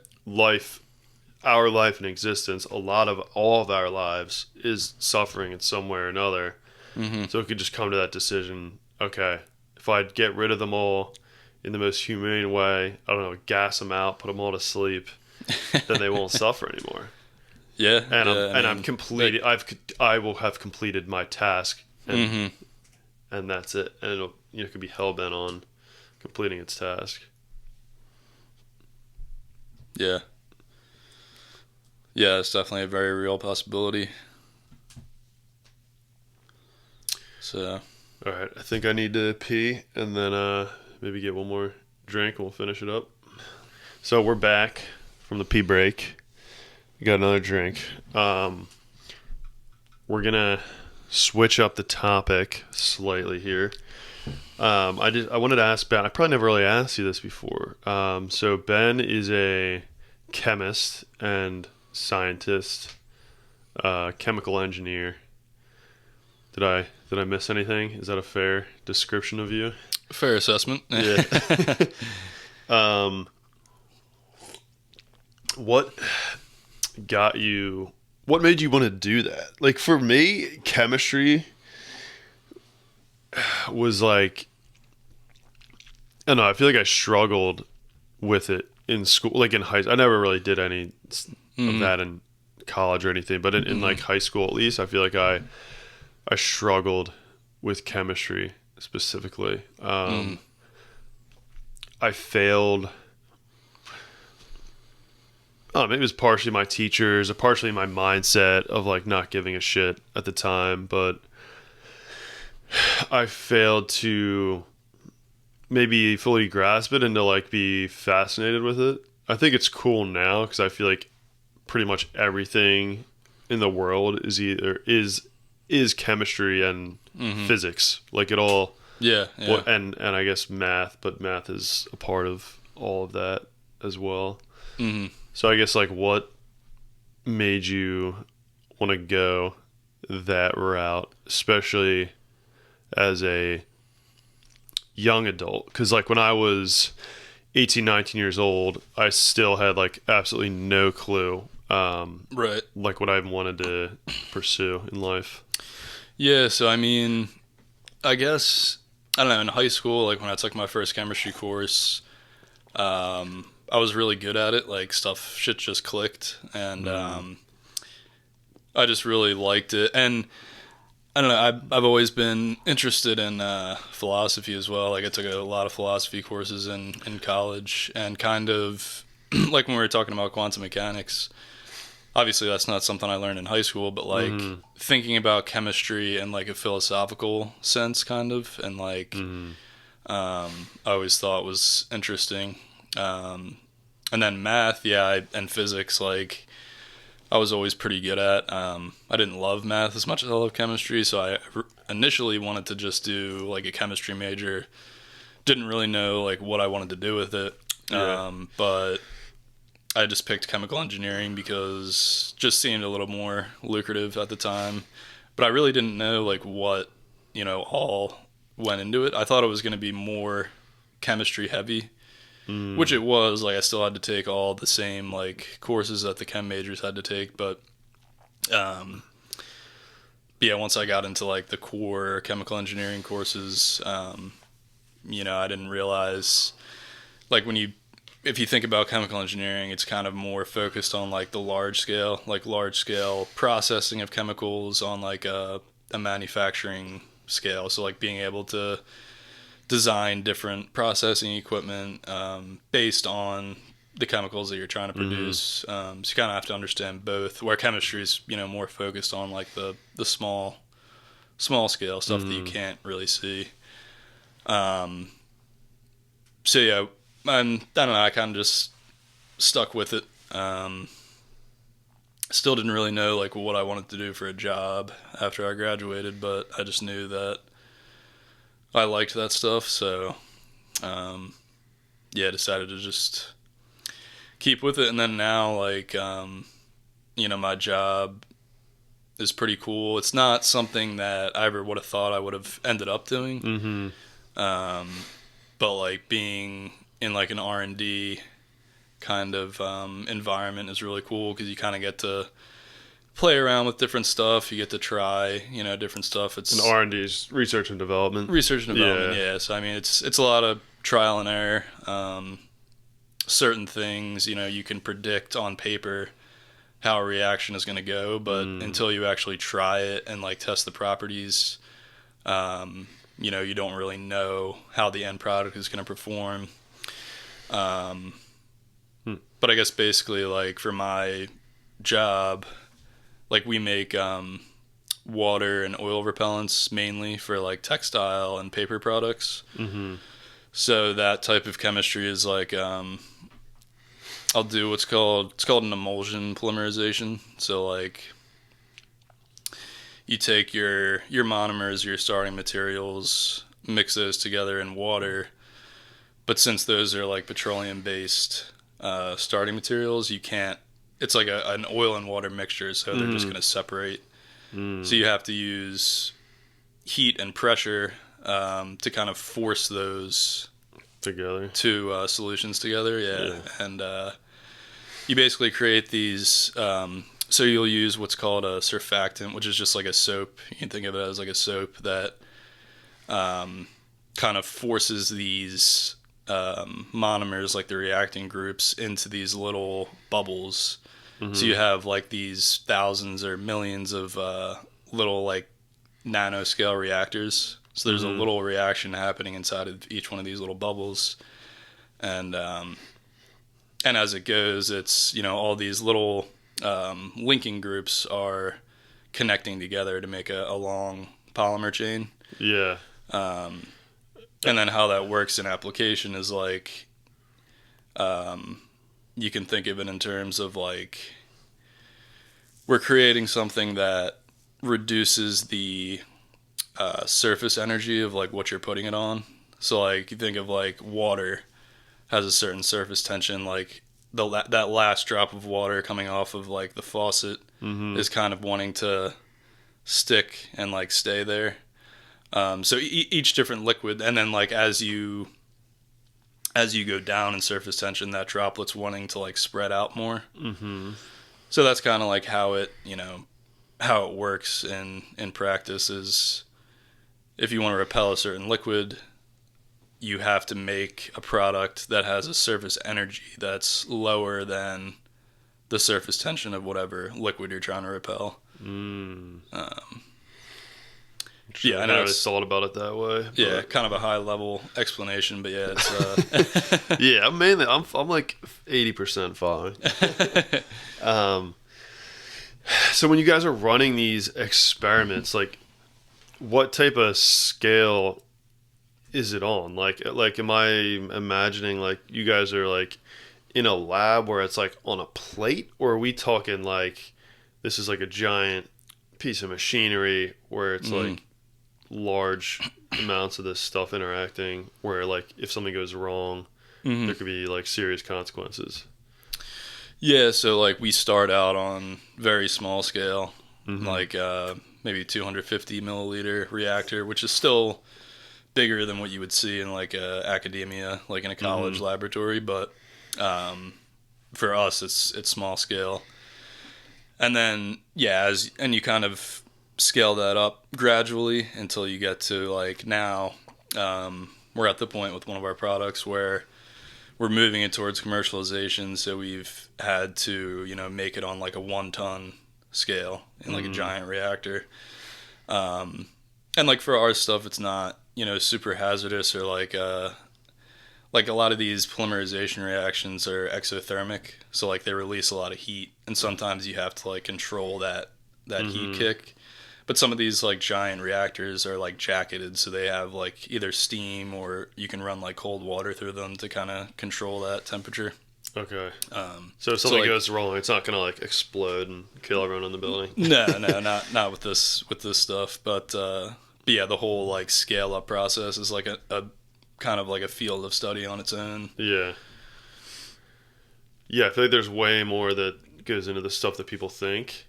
Our life and existence, all of our lives is suffering in some way or another. So it could just come to that decision. Okay, if I get rid of them all in the most humane way, I don't know, gas them out, put them all to sleep, then they won't suffer anymore. Yeah. And I'm completed. I will have completed my task, and that's it. And it could be hell bent on completing its task. Yeah. Yeah, it's definitely a very real possibility. So. All right, I think I need to pee, and then maybe get one more drink, and we'll finish it up. So we're back from the pee break. We got another drink. We're gonna switch up the topic slightly here. I wanted to ask Ben. I probably never really asked you this before. So Ben is a chemist and scientist, chemical engineer. Did I miss anything? Is that a fair description of you? Fair assessment. Yeah. What made you want to do that? Like, for me, chemistry was like, I don't know, I feel like I struggled with it in school, like in high school. I never really did any of that in college or anything, but in like high school at least, I feel like I struggled with chemistry specifically. I failed. Maybe it was partially my teachers, or partially my mindset of like not giving a shit at the time, but I failed to maybe fully grasp it and to like be fascinated with it. I think it's cool now because I feel like pretty much everything in the world is chemistry and physics. Like it all. Yeah. And I guess math, but math is a part of all of that as well. So I guess like what made you want to go that route, especially as a young adult? Because like when I was 18, 19 years old, I still had like absolutely no clue Right. like what I wanted to pursue in life. Yeah, so I mean, I guess, I don't know, in high school, like when I took my first chemistry course, I was really good at it. Like shit just clicked, and I just really liked it. And I don't know, I've always been interested in philosophy as well. Like I took a lot of philosophy courses in college, and kind of like when we were talking about quantum mechanics, obviously that's not something I learned in high school, but like thinking about chemistry in like a philosophical sense kind of, and like I always thought was interesting. And then math, and physics, like I was always pretty good at. I didn't love math as much as I love chemistry, so I initially wanted to just do like a chemistry major. Didn't really know like what I wanted to do with it, but I just picked chemical engineering because just seemed a little more lucrative at the time. But I really didn't know like what, all went into it. I thought it was going to be more chemistry heavy, which it was. Like I still had to take all the same like courses that the chem majors had to take, but once I got into like the core chemical engineering courses, I didn't realize like if you think about chemical engineering, it's kind of more focused on like the large scale processing of chemicals on like a manufacturing scale. So like being able to design different processing equipment based on the chemicals that you're trying to produce. So you kind of have to understand both, where chemistry is, more focused on like the small scale stuff that you can't really see. So yeah, and I don't know, I kind of just stuck with it. Still didn't really know like what I wanted to do for a job after I graduated, but I just knew that I liked that stuff. So, decided to just keep with it. And then now, like, my job is pretty cool. It's not something that I ever would have thought I would have ended up doing. But like being in like an R&D kind of environment is really cool because you kind of get to play around with different stuff. You get to try, different stuff. It's And R&D is research and development. Research and development, yeah. So I mean, it's a lot of trial and error. Certain things, you can predict on paper how a reaction is going to go, but until you actually try it and like test the properties, you don't really know how the end product is going to perform. But I guess basically, like for my job, like we make water and oil repellents mainly for like textile and paper products. So that type of chemistry is like I'll do it's called an emulsion polymerization. So like you take your monomers, your starting materials, mix those together in water. But since those are like petroleum based starting materials, you can't. It's like an oil and water mixture, so they're just going to separate. So you have to use heat and pressure to kind of force those together, two solutions together. Yeah. And you basically create these. So you'll use what's called a surfactant, which is just like a soap. You can think of it as like a soap that kind of forces these monomers, like the reacting groups, into these little bubbles. So you have like these thousands or millions of little like nanoscale reactors. So there's a little reaction happening inside of each one of these little bubbles, and as it goes, it's all these little linking groups are connecting together to make a long polymer chain. Yeah. And then how that works in application is like, you can think of it in terms of like, we're creating something that reduces the surface energy of like what you're putting it on. So like you think of like water has a certain surface tension, like that last drop of water coming off of like the faucet is kind of wanting to stick and like stay there. So each different liquid, and then like as you go down in surface tension, that droplet's wanting to like spread out more. So that's kind of like how it works in practice is, if you want to repel a certain liquid, you have to make a product that has a surface energy that's lower than the surface tension of whatever liquid you're trying to repel. Yeah, I never thought about it that way. Yeah, kind of a high level explanation, but yeah, it's yeah, I'm like 80% following. So when you guys are running these experiments, like what type of scale is it on? Like am I imagining like you guys are like in a lab where it's like on a plate, or are we talking like this is like a giant piece of machinery where it's like large amounts of this stuff interacting, where like if something goes wrong, there could be like serious consequences? Yeah, so like we start out on very small scale, like maybe 250 milliliter reactor, which is still bigger than what you would see in like academia, like in a college laboratory. But for us, it's small scale. And then and you kind of scale that up gradually until you get to like now we're at the point with one of our products where we're moving it towards commercialization. So we've had to make it on like a 1 ton scale in like a giant reactor, and like for our stuff it's not super hazardous, or like a lot of these polymerization reactions are exothermic, so like they release a lot of heat, and sometimes you have to like control that heat kick. But some of these like giant reactors are like jacketed, so they have like either steam or you can run like cold water through them to kind of control that temperature. Okay. So if something goes wrong, it's not gonna like explode and kill everyone in the building. No, not with this stuff. But yeah, the whole like scale up process is like a kind of like a field of study on its own. Yeah. yeah, I feel like there's way more that goes into the stuff that people think,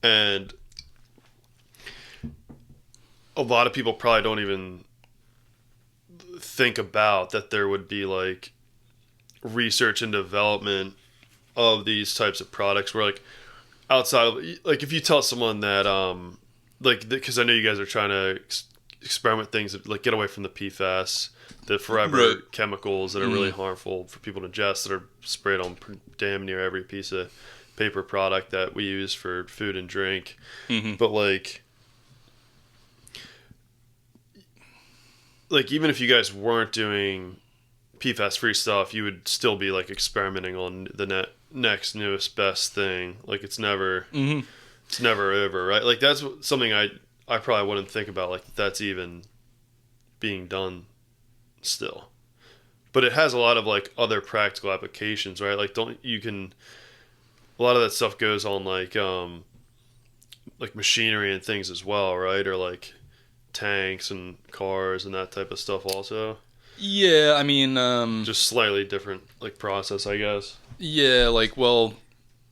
and a lot of people probably don't even think about that there would be like research and development of these types of products where like outside of like if you tell someone that like because I know you guys are trying to experiment things that, like get away from the PFAS, the forever Right. chemicals that are really harmful for people to ingest that are sprayed on damn near every piece of paper product that we use for food and drink. But like even if you guys weren't doing PFAS free stuff, you would still be like experimenting on the next newest best thing. Like it's never over, right? Like that's something I probably wouldn't think about, like that's even being done still. But it has a lot of like other practical applications, right? Like don't you can a lot of that stuff goes on like machinery and things as well, right? Or like tanks and cars and that type of stuff also. Yeah, I mean, Just slightly different like process, I guess. yeah, like, well,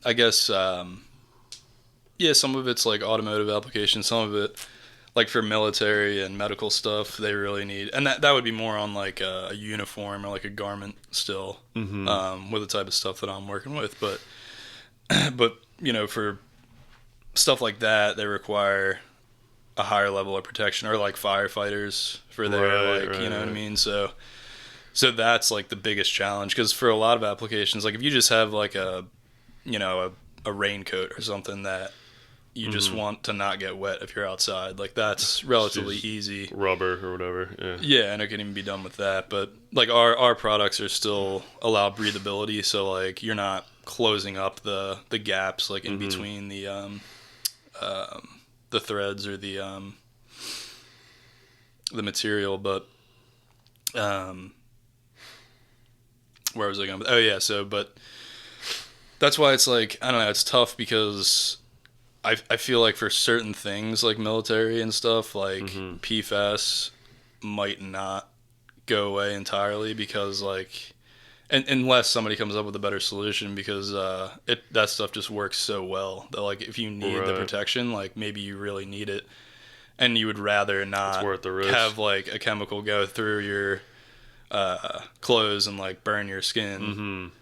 I guess, yeah, some of it's like automotive applications, some of it, like for military and medical stuff, they really need, and that would be more on like a uniform or like a garment still, with the type of stuff that I'm working with. But, but for stuff like that, they require a higher level of protection, or like firefighters for their you know what I mean. So that's like the biggest challenge, because for a lot of applications, like if you just have like a a raincoat or something that you just want to not get wet if you're outside, like that's relatively easy. Rubber or whatever. Yeah, and it can even be done with that. But like our products are still allow breathability, so like you're not closing up the gaps like in between the threads or the material. But where was I going? Oh yeah, so but that's why it's like, I don't know, it's tough because I feel like for certain things like military and stuff, like PFAS might not go away entirely, because like unless somebody comes up with a better solution, because that stuff just works so well that like if you need the protection, like maybe you really need it, and you would rather not worth the risk. have like a chemical go through your clothes and like burn your skin.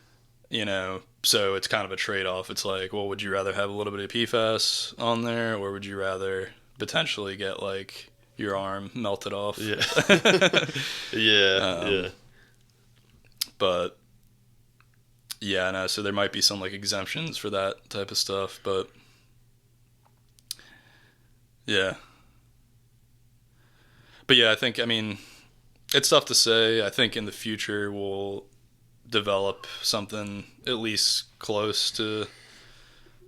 So it's kind of a trade-off. It's like, well, would you rather have a little bit of PFAS on there, or would you rather potentially get like your arm melted off? Yeah. Yeah. But yeah, no, so there might be some like exemptions for that type of stuff, but yeah. But yeah, I mean, it's tough to say. I think in the future we'll develop something at least close to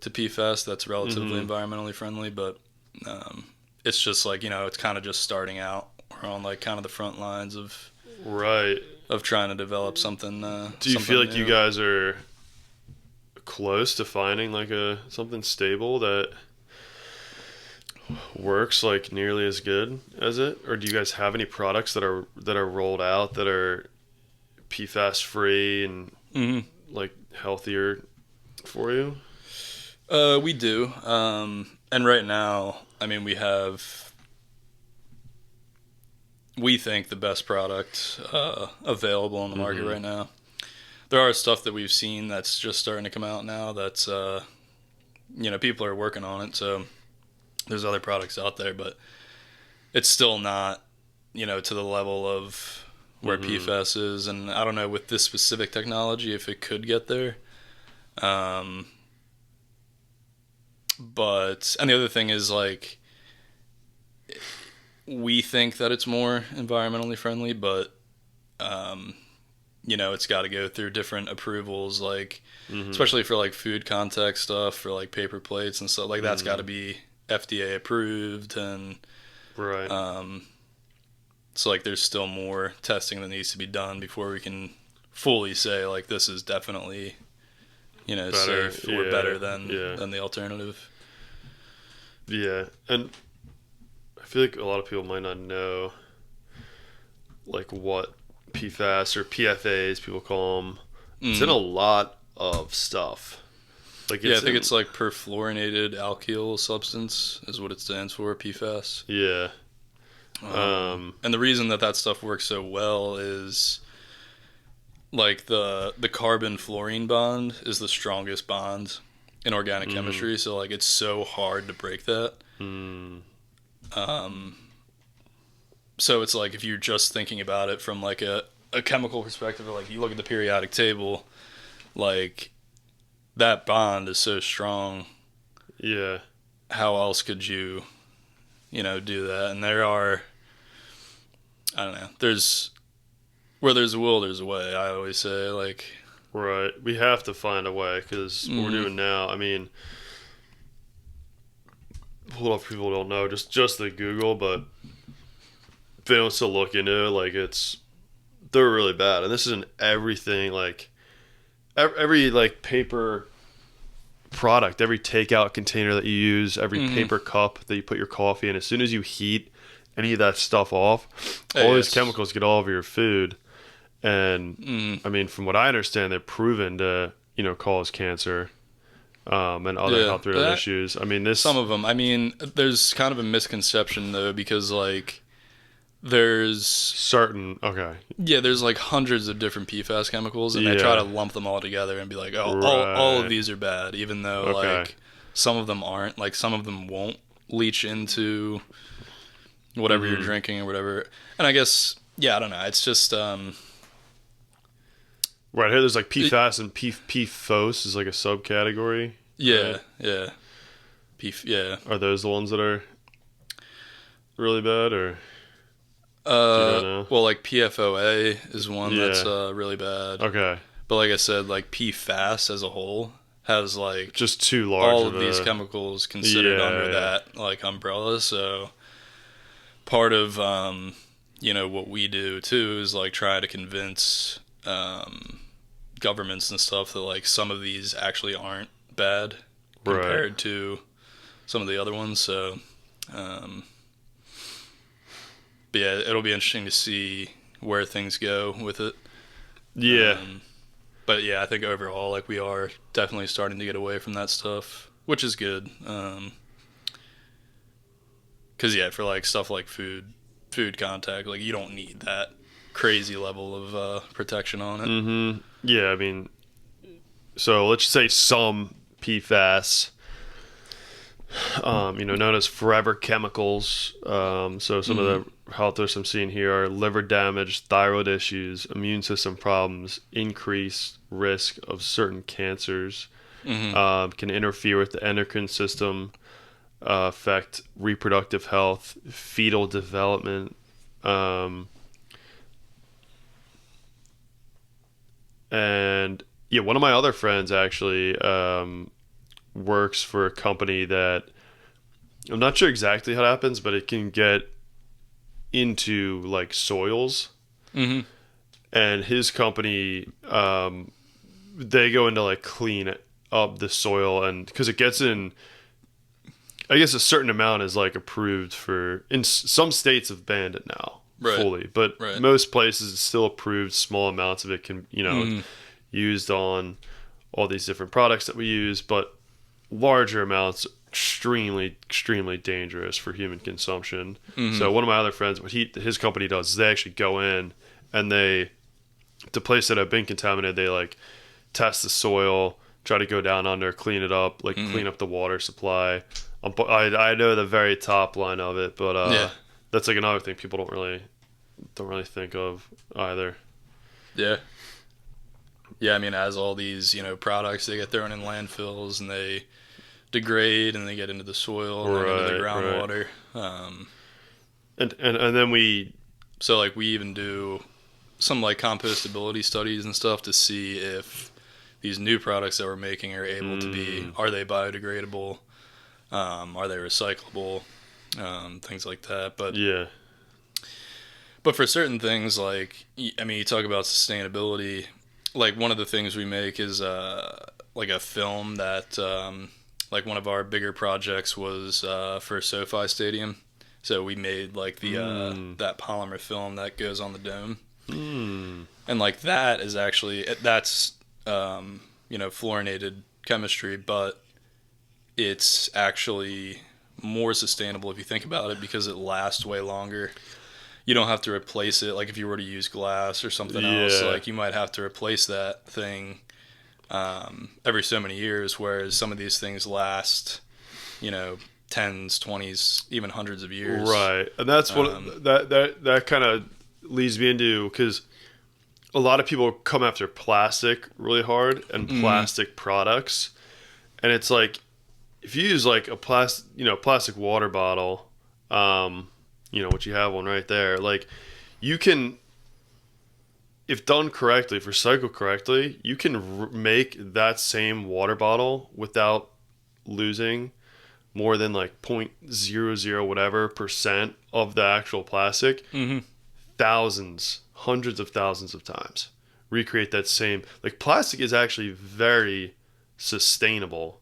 PFAS that's relatively environmentally friendly, but it's just like, it's kind of just starting out. We're on like kind of the front lines of trying to develop something. Do you feel like new. You guys are close to finding like something stable that works like nearly as good as it, or do you guys have any products that are rolled out that are PFAS free and like healthier for you? We do, and right now, I mean, we think the best product available on the market right now. There are stuff that we've seen that's just starting to come out now that's people are working on it, so there's other products out there, but it's still not to the level of where PFAS is, and I don't know with this specific technology if it could get there. But, and the other thing is like, we think that it's more environmentally friendly, but it's got to go through different approvals, like especially for like food contact stuff, for like paper plates and stuff like that's got to be FDA approved, and so like there's still more testing that needs to be done before we can fully say like this is definitely better, safe or better than the alternative. Yeah, and I feel like a lot of people might not know like what PFAS or PFAs people call them It's in a lot of stuff. Like Yeah, I think it's like perfluorinated alkyl substance is what it stands for, PFAS. yeah. And the reason that stuff works so well is like the carbon fluorine bond is the strongest bond in organic chemistry, so like it's so hard to break that. So it's like if you're just thinking about it from like a chemical perspective, like you look at the periodic table, like that bond is so strong. Yeah. How else could you do that? And there are, I don't know, there's where there's a will, there's a way. I always say, like, Right. We have to find a way because what we're doing now, I mean, a lot of people don't know, just the Google, but if they don't still look into it, like they're really bad. And this isn't everything, like, every like paper product, every takeout container that you use, every paper cup that you put your coffee in, as soon as you heat any of that stuff off, all these chemicals get all over your food. And I mean, from what I understand, they're proven to cause cancer and other health related issues. I mean, some of them. I mean, there's kind of a misconception though, because like there's certain there's like hundreds of different PFAS chemicals, and they try to lump them all together and be like, oh, all of these are bad, even though like some of them aren't. Like some of them won't leach into whatever you're drinking or whatever. And I guess I don't know. It's just right here, there's like PFAS and PFOS is like a subcategory. Yeah, right? yeah. Are those the ones that are really bad, or? Well, like PFOA is one that's really bad. Okay. But like I said, like PFAS as a whole has like just too large. All of these chemicals considered under that like umbrella. So part of what we do too is like try to convince governments and stuff that like some of these actually aren't bad compared to some of the other ones. So but yeah, it'll be interesting to see where things go with it. Yeah. But yeah, I think overall, like we are definitely starting to get away from that stuff, which is good. 'Cause for like stuff like food contact, like you don't need that crazy level of protection on it. Yeah, I mean, so let's say some PFAS, known as forever chemicals. So some of the health risks I'm seeing here are liver damage, thyroid issues, immune system problems, increased risk of certain cancers, can interfere with the endocrine system, affect reproductive health, fetal development, and one of my other friends actually works for a company that I'm not sure exactly how it happens, but it can get into like soils, and his company they go into like clean up the soil, and because it gets in, I guess a certain amount is like approved for, in some states have banned it now fully, but most places it's still approved. Small amounts of it can used on all these different products that we use, but larger amounts extremely dangerous for human consumption. So one of my other friends, what his company does is they actually go in and the places that have been contaminated, they like test the soil, try to go down under, clean it up, like clean up the water supply. I know the very top line of it, but that's like another thing people don't really think of either. Yeah, I mean, as all these products, they get thrown in landfills and they degrade and they get into the soil and into the groundwater. And then we even do some like compostability studies and stuff to see if these new products that we're making are able to be, are they biodegradable, are they recyclable, things like that. But for certain things, like, I mean, you talk about sustainability, like one of the things we make is like a film that like one of our bigger projects was for SoFi Stadium. So we made like the that polymer film that goes on the dome. And like that is actually, that's fluorinated chemistry, but it's actually more sustainable if you think about it because it lasts way longer. You don't have to replace it. Like if you were to use glass or something else, Yeah. like you might have to replace that thing every so many years, whereas some of these things last, tens, 20s, even hundreds of years. Right. And that's what that kind of leads me into, because a lot of people come after plastic really hard and plastic products. And it's like, if you use like a plastic water bottle, which you have one right there, like you can, if done correctly, if recycled correctly, you can make that same water bottle without losing more than like 0.00 whatever percent of the actual plastic. Thousands, hundreds of thousands of times. Recreate that same, like plastic is actually very sustainable.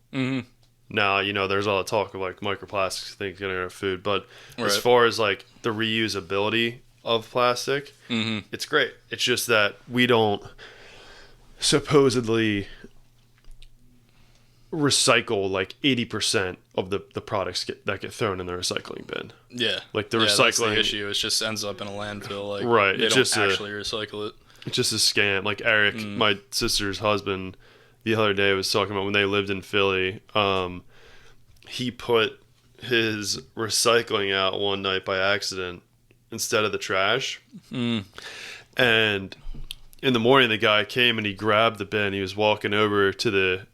Now, there's all the talk of like microplastics, things getting in our food, but as far as like the reusability of plastic, it's great. It's just that we don't supposedly recycle like 80% of the products that get thrown in the recycling bin. Yeah. Like the That's recycling the issue. It just ends up in a landfill. Like right. They It's don't just actually recycle it. It's just a scam. Like Eric, my sister's husband, the other day was talking about when they lived in Philly. He put his recycling out one night by accident instead of the trash. And in the morning, the guy came and he grabbed the bin. He was walking over to the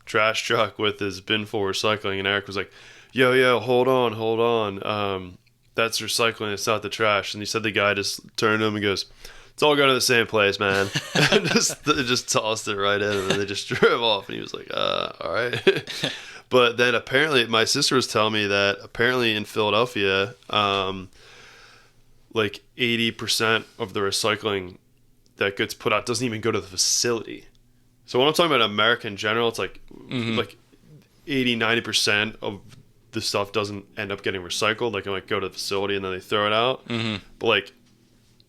trash truck with his bin full of recycling, and Eric was like, yo, hold on. That's recycling. It's not the trash. And he said the guy just turned to him and goes, it's all going to the same place, man. And just tossed it right in, and then they just drove off. And he was like, all right. But then apparently, my sister was telling me that apparently in Philadelphia, like 80% of the recycling that gets put out doesn't even go to the facility. So when I'm talking about America in general, it's like 80-90% of the stuff doesn't end up getting recycled. Like, it might go to the facility and then they throw it out. But like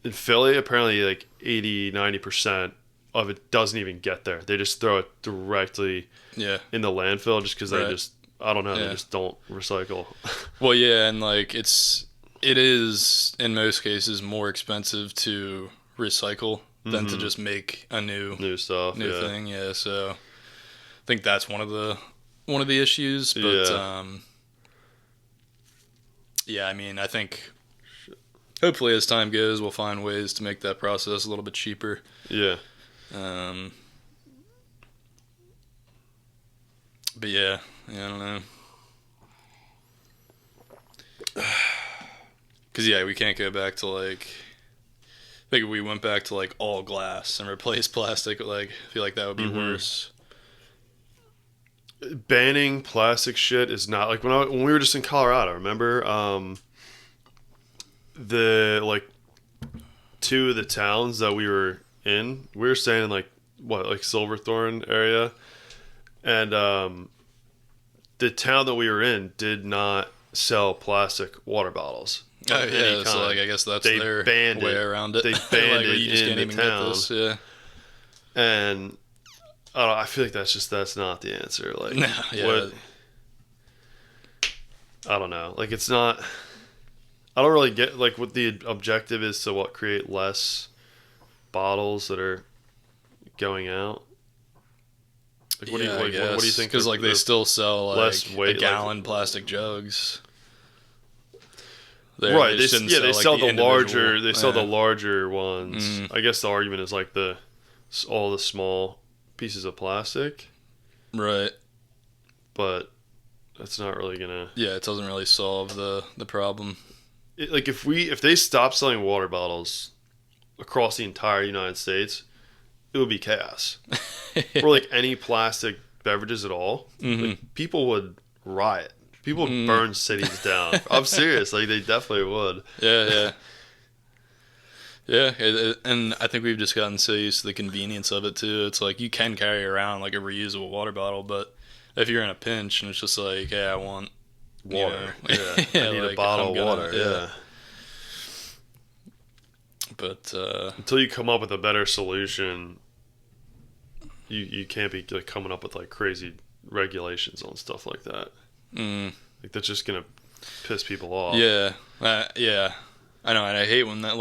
in Philly, apparently like 80-90% of it doesn't even get there. They just throw it directly in the landfill just because they just, I don't know, they just don't recycle. Well, yeah, and like it is in most cases more expensive to recycle than to just make a new stuff, thing. Yeah, so I think that's one of the issues. But I mean, I think hopefully as time goes, we'll find ways to make that process a little bit cheaper. Yeah. But yeah, I don't know. Because we can't go back to like. I think if we went back to like all glass and replaced plastic, like I feel like that would be worse. Banning plastic shit is not like when we were just in Colorado. Remember, the like two of the towns that we were in. We were staying in like Silverthorne area, and the town that we were in did not sell plastic water bottles. Oh yeah, so like I guess that's their way around it. They banned like, it you just in can't the even town. get this. Yeah, and I don't know, I feel like that's not the answer. Like, what? I don't know. Like, it's not. I don't really get like what the objective is to create less bottles that are going out. Like, what do you think? Because like they still sell like less weight, a gallon plastic jugs. Right. They sell the larger. They sell the Yeah. larger ones. I guess the argument is like all the small pieces of plastic. Right. But that's not really gonna. Yeah, it doesn't really solve the problem. Like if they stop selling water bottles across the entire United States, it would be chaos. Or like any plastic beverages at all, like, people would riot. People would burn cities down. I'm serious. Like, they definitely would. Yeah. And I think we've just gotten so used to the convenience of it too. It's like you can carry around like a reusable water bottle, but if you're in a pinch and it's just like, hey, I want water. Yeah. I need a bottle of water. Yeah. But until you come up with a better solution, you can't be like coming up with like crazy regulations on stuff like that. Like that's just gonna piss people off. Yeah, yeah, I know, and I hate when that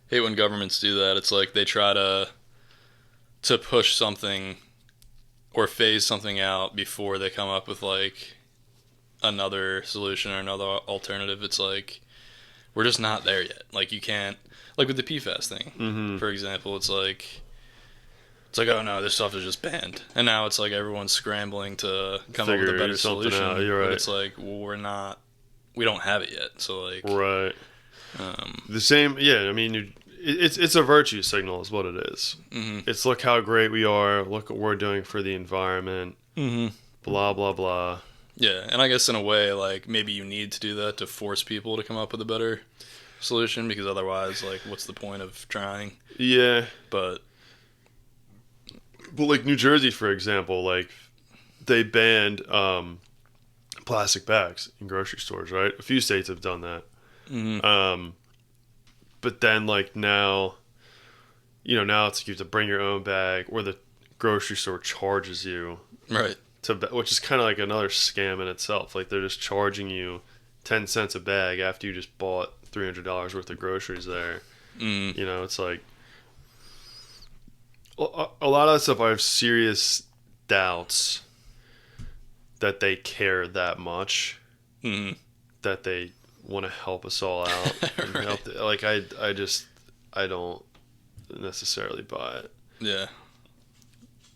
hate when governments do that. It's like they try to push something or phase something out before they come up with like another solution or another alternative. It's like we're just not there yet. Like you can't, like with the PFAS thing, for example. It's like oh no, this stuff is just banned, and now it's like everyone's scrambling to come up with a better solution. You're right. But it's like we don't have it yet. So like right. The same, yeah. I mean, it's a virtue signal, is what it is. It's look how great we are. Look what we're doing for the environment. Blah blah blah. Yeah, and I guess in a way, like maybe you need to do that to force people to come up with a better solution, because otherwise, like, what's the point of trying? Yeah, but like New Jersey, for example, like they banned plastic bags in grocery stores. Right, a few states have done that. But then, like now, now it's like you have to bring your own bag, or the grocery store charges you, right? Which is kind of like another scam in itself. Like they're just charging you 10 cents a bag after you just bought $300 worth of groceries there. It's like a lot of that stuff. I have serious doubts that they care that much, that they want to help us all out. And right. I don't necessarily buy it. Yeah.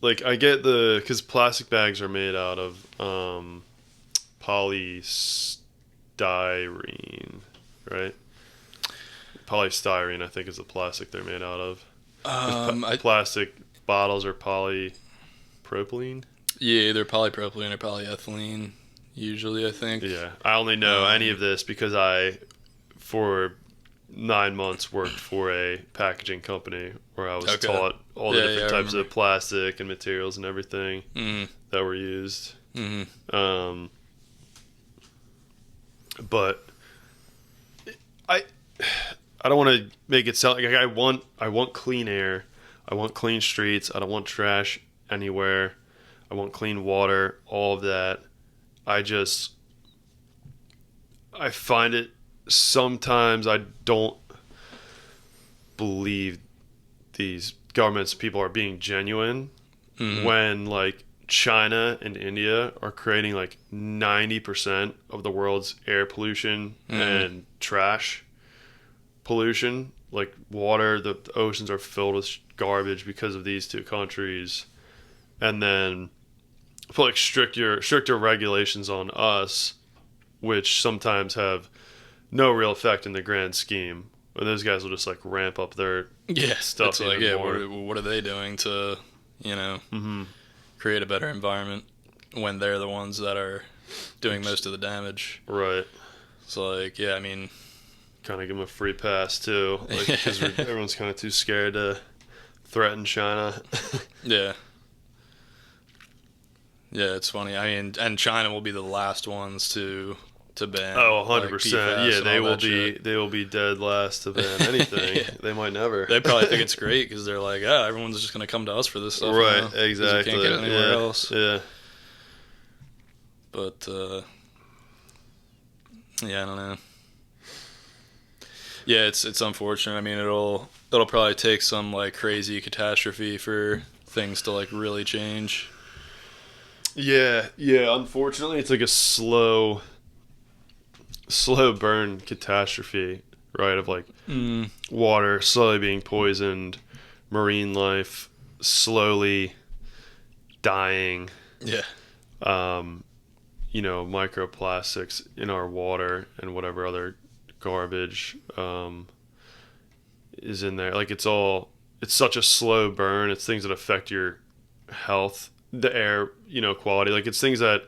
Like I get because plastic bags are made out of polystyrene, right? Polystyrene, I think, is the plastic they're made out of. Plastic bottles are polypropylene. Yeah, either polypropylene or polyethylene. Usually, I think. Yeah, I only know any of this because I, for 9 months, worked for a packaging company where I was taught all the different types of plastic and materials and everything that were used. But I don't want to make it sound like I want clean air, I want clean streets, I don't want trash anywhere, I want clean water, all of that. I find it sometimes I don't believe these governments people are being genuine when like China and India are creating like 90% of the world's air pollution and trash pollution. Like water, the oceans are filled with garbage because of these two countries. And then put like stricter regulations on us, which sometimes have no real effect in the grand scheme. And those guys will just like ramp up their stuff. It's like, what are they doing to, create a better environment when they're the ones that are doing most of the damage? Right. So like, yeah, I mean, kind of give them a free pass too, like because everyone's kind of too scared to threaten China. Yeah. Yeah, it's funny. I mean, and China will be the last ones to ban. Oh, 100%. Like, yeah, they will be dead last to ban anything. Yeah. They might never. They probably think it's great because they're like, everyone's just going to come to us for this stuff. Right, now, exactly. You can't get it anywhere else. Yeah. But, yeah, I don't know. Yeah, it's unfortunate. I mean, it'll probably take some like crazy catastrophe for things to like really change. Yeah. Unfortunately, it's like a slow burn catastrophe, right? Of like water slowly being poisoned, marine life slowly dying. Yeah. Microplastics in our water and whatever other garbage is in there. Like it's such a slow burn. It's things that affect your health, the air, quality. Like it's things that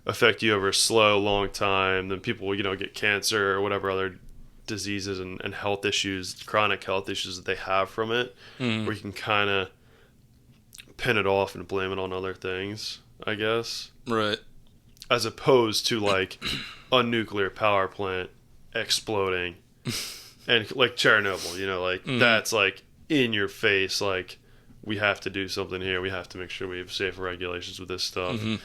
affect you over a slow, long time. Then people, get cancer or whatever other diseases and health issues, chronic health issues that they have from it, where you can kind of pin it off and blame it on other things, I guess. Right. As opposed to like a nuclear power plant exploding and like Chernobyl, that's like in your face, like, we have to do something here. We have to make sure we have safer regulations with this stuff. Mm-hmm.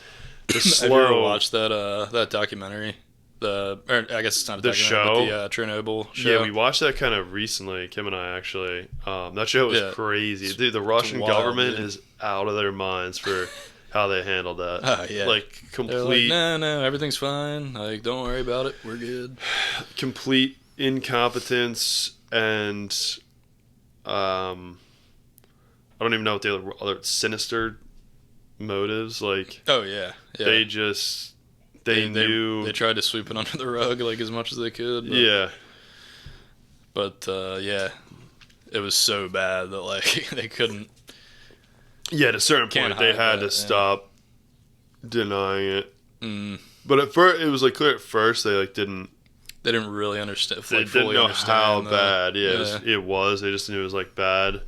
The Have you ever watched that documentary? Or I guess it's not a documentary, show? but the Chernobyl show. Yeah, we watched that kind of recently, Kim and I, actually. That show was crazy. Dude, the Russian government is out of their minds for how they handled that. Oh, yeah. Like, complete... They're like, no, everything's fine. Like, don't worry about it. We're good. Complete incompetence and... I don't even know what the other sinister motives, like... Oh, yeah. They just... They knew... They tried to sweep it under the rug, like, as much as they could. But, yeah. But, yeah. It was so bad that, like, they couldn't... Yeah, at a certain point, they had to stop denying it. Mm. But at first, it was, like, clear at first, they, like, didn't... They didn't really understand. They didn't know how bad. Yeah, it was. They just knew it was, like, bad.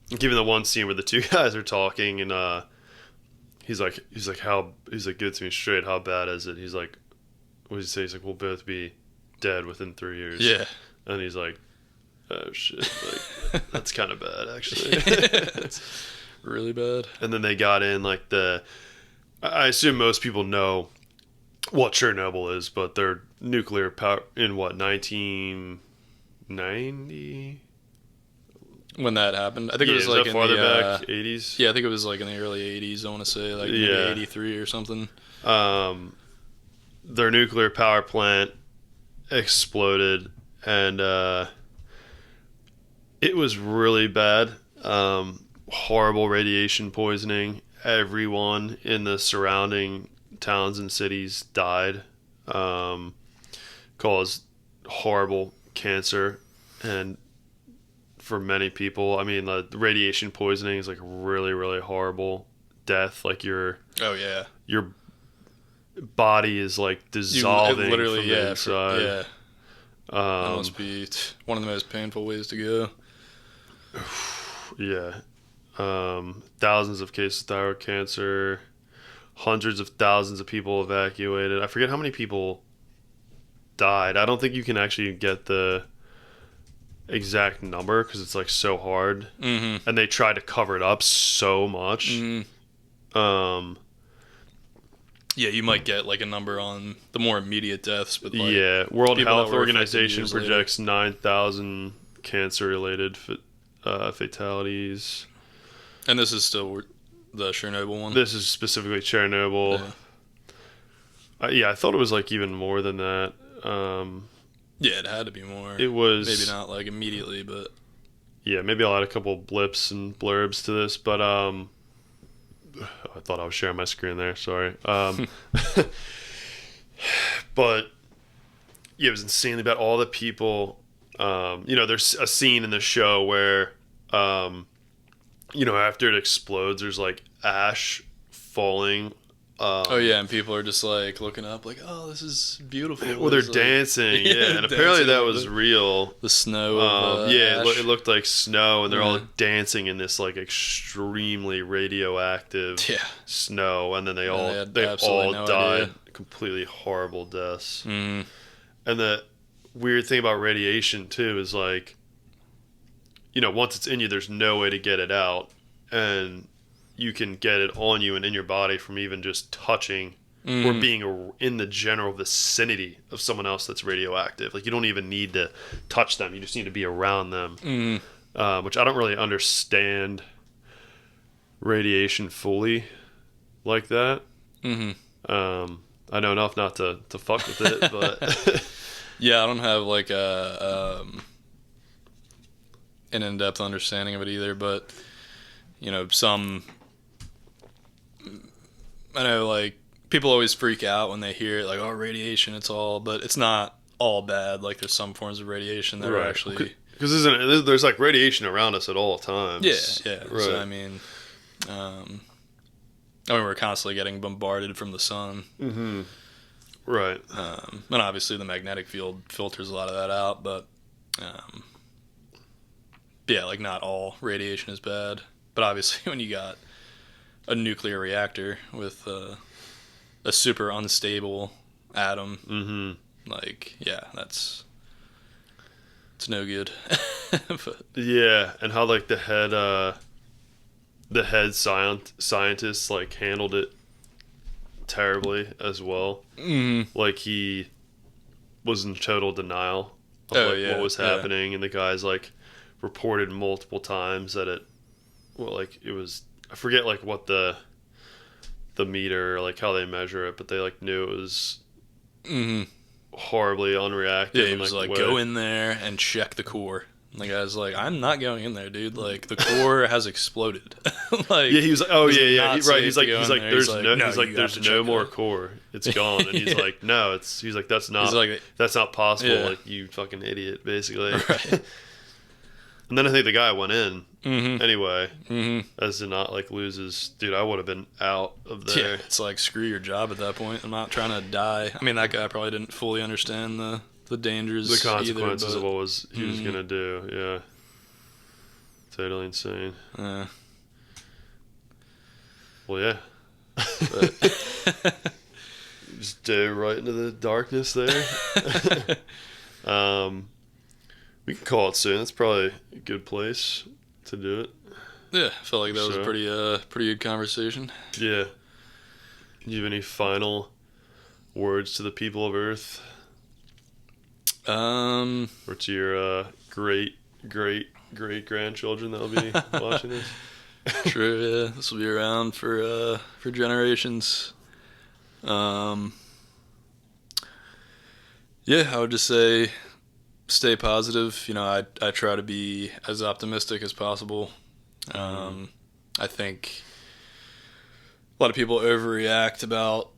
Given the one scene where the two guys are talking, and, he's like, give it to me straight. How bad is it? He's like, what does he say? He's like, we'll both be dead within 3 years. Yeah. And he's like, oh shit, like that's kind of bad actually. It's really bad. And then they got in like I assume most people know what Chernobyl is, but they're nuclear power in what 1990. When that happened, I think it was like in farther the back 80s. Yeah, I think it was like in the early 80s. I want to say like maybe 83 or something. Their nuclear power plant exploded, and it was really bad. Horrible radiation poisoning. Everyone in the surrounding towns and cities died. Caused horrible cancer, and for many people, I mean, the radiation poisoning is like really, really horrible death. Like your body is like dissolving literally, from the inside. That must be one of the most painful ways to go. Yeah. Thousands of cases of thyroid cancer, hundreds of thousands of people evacuated. I forget how many people died. I don't think you can actually get the exact number because it's like so hard, and they try to cover it up so much. Yeah, you might get like a number on the more immediate deaths, but like, World Health Organization projects 9,000 cancer-related fatalities. And this is still the Chernobyl one? This is specifically Chernobyl. I thought it was like even more than that. Yeah, it had to be more. It was... Maybe not like immediately, but... Yeah, maybe I'll add a couple blips and blurbs to this, but I thought I was sharing my screen there, sorry. But yeah, it was insanely bad. All the people, there's a scene in the show where, after it explodes, there's like ash falling. And people are just like looking up, like, "Oh, this is beautiful." Well, they're dancing, and apparently that was real. The snow. It looked like snow, and they're all dancing in this like extremely radioactive snow, and then they all died completely horrible deaths. And the weird thing about radiation too is like, once it's in you, there's no way to get it out, and you can get it on you and in your body from even just touching or being in the general vicinity of someone else that's radioactive. Like, you don't even need to touch them. You just need to be around them, which I don't really understand radiation fully like that. I know enough not to fuck with it, but... Yeah, I don't have like an in-depth understanding of it either, but, I know, like, people always freak out when they hear it, like, oh, radiation, but it's not all bad. Like, there's some forms of radiation that are actually... Because there's, like, radiation around us at all times. Yeah. Right. So, I mean, we're constantly getting bombarded from the sun. Right. And obviously the magnetic field filters a lot of that out, but, like, not all radiation is bad. But obviously when you got a nuclear reactor with a super unstable atom, it's no good. But, Yeah, and how like the head scientist like handled it terribly as well. Like he was in total denial of what was happening, and the guys like reported multiple times that it was, I forget like what the meter, like how they measure it, but they like knew it was horribly unreactive. Yeah, he was like, go in there and check the core. And the guy's like, I'm not going in there, dude. Like, the core has exploded. Like, yeah, he was like, oh yeah, right. He's like, there's no more core. It's gone. And he's like, no, he's like, that's not possible. Yeah. Like, you fucking idiot, basically. Right. And then I think the guy went in anyway, as to not like lose his dude. I would have been out of there. Yeah, it's like, screw your job at that point. I'm not trying to die. I mean, that guy probably didn't fully understand the dangers, the consequences either, of what he was gonna do. Yeah, totally insane. Yeah. Well, yeah. Just dove right into the darkness there. We can call it soon. That's probably a good place to do it. Yeah, I felt like that was a pretty good conversation. Yeah. Do you have any final words to the people of Earth? Or to your great grandchildren that'll be watching this? True, yeah. This will be around for generations. Yeah, I would just say stay positive. You know, I try to be as optimistic as possible. I think a lot of people overreact about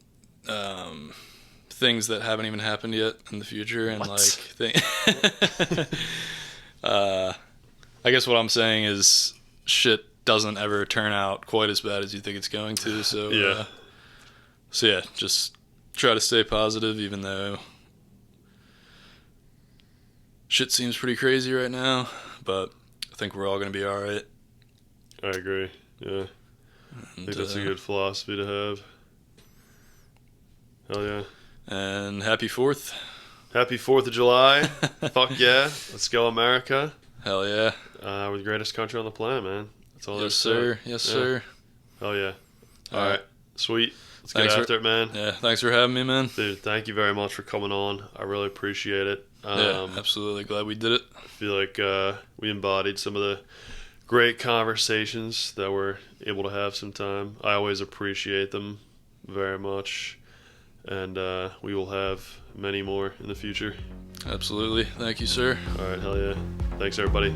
things that haven't even happened yet in the future, and I guess what I'm saying is shit doesn't ever turn out quite as bad as you think it's going to. So yeah, just try to stay positive, even though shit seems pretty crazy right now. But I think we're all gonna be all right. I agree. Yeah, I think that's a good philosophy to have. Hell yeah. And happy 4th. Happy 4th of July. Fuck yeah. Let's go, America. Hell yeah. We're the greatest country on the planet, man. That's all Yes, sir. Yes, sir. Hell yeah. All right. Sweet. Let's get after it, man. Yeah, thanks for having me, man. Dude, thank you very much for coming on. I really appreciate it. Yeah, absolutely. Glad we did it. I feel like we embodied some of the great conversations that we're able to have sometime. I always appreciate them very much. And we will have many more in the future. Absolutely. Thank you, sir. All right, hell yeah. Thanks, everybody.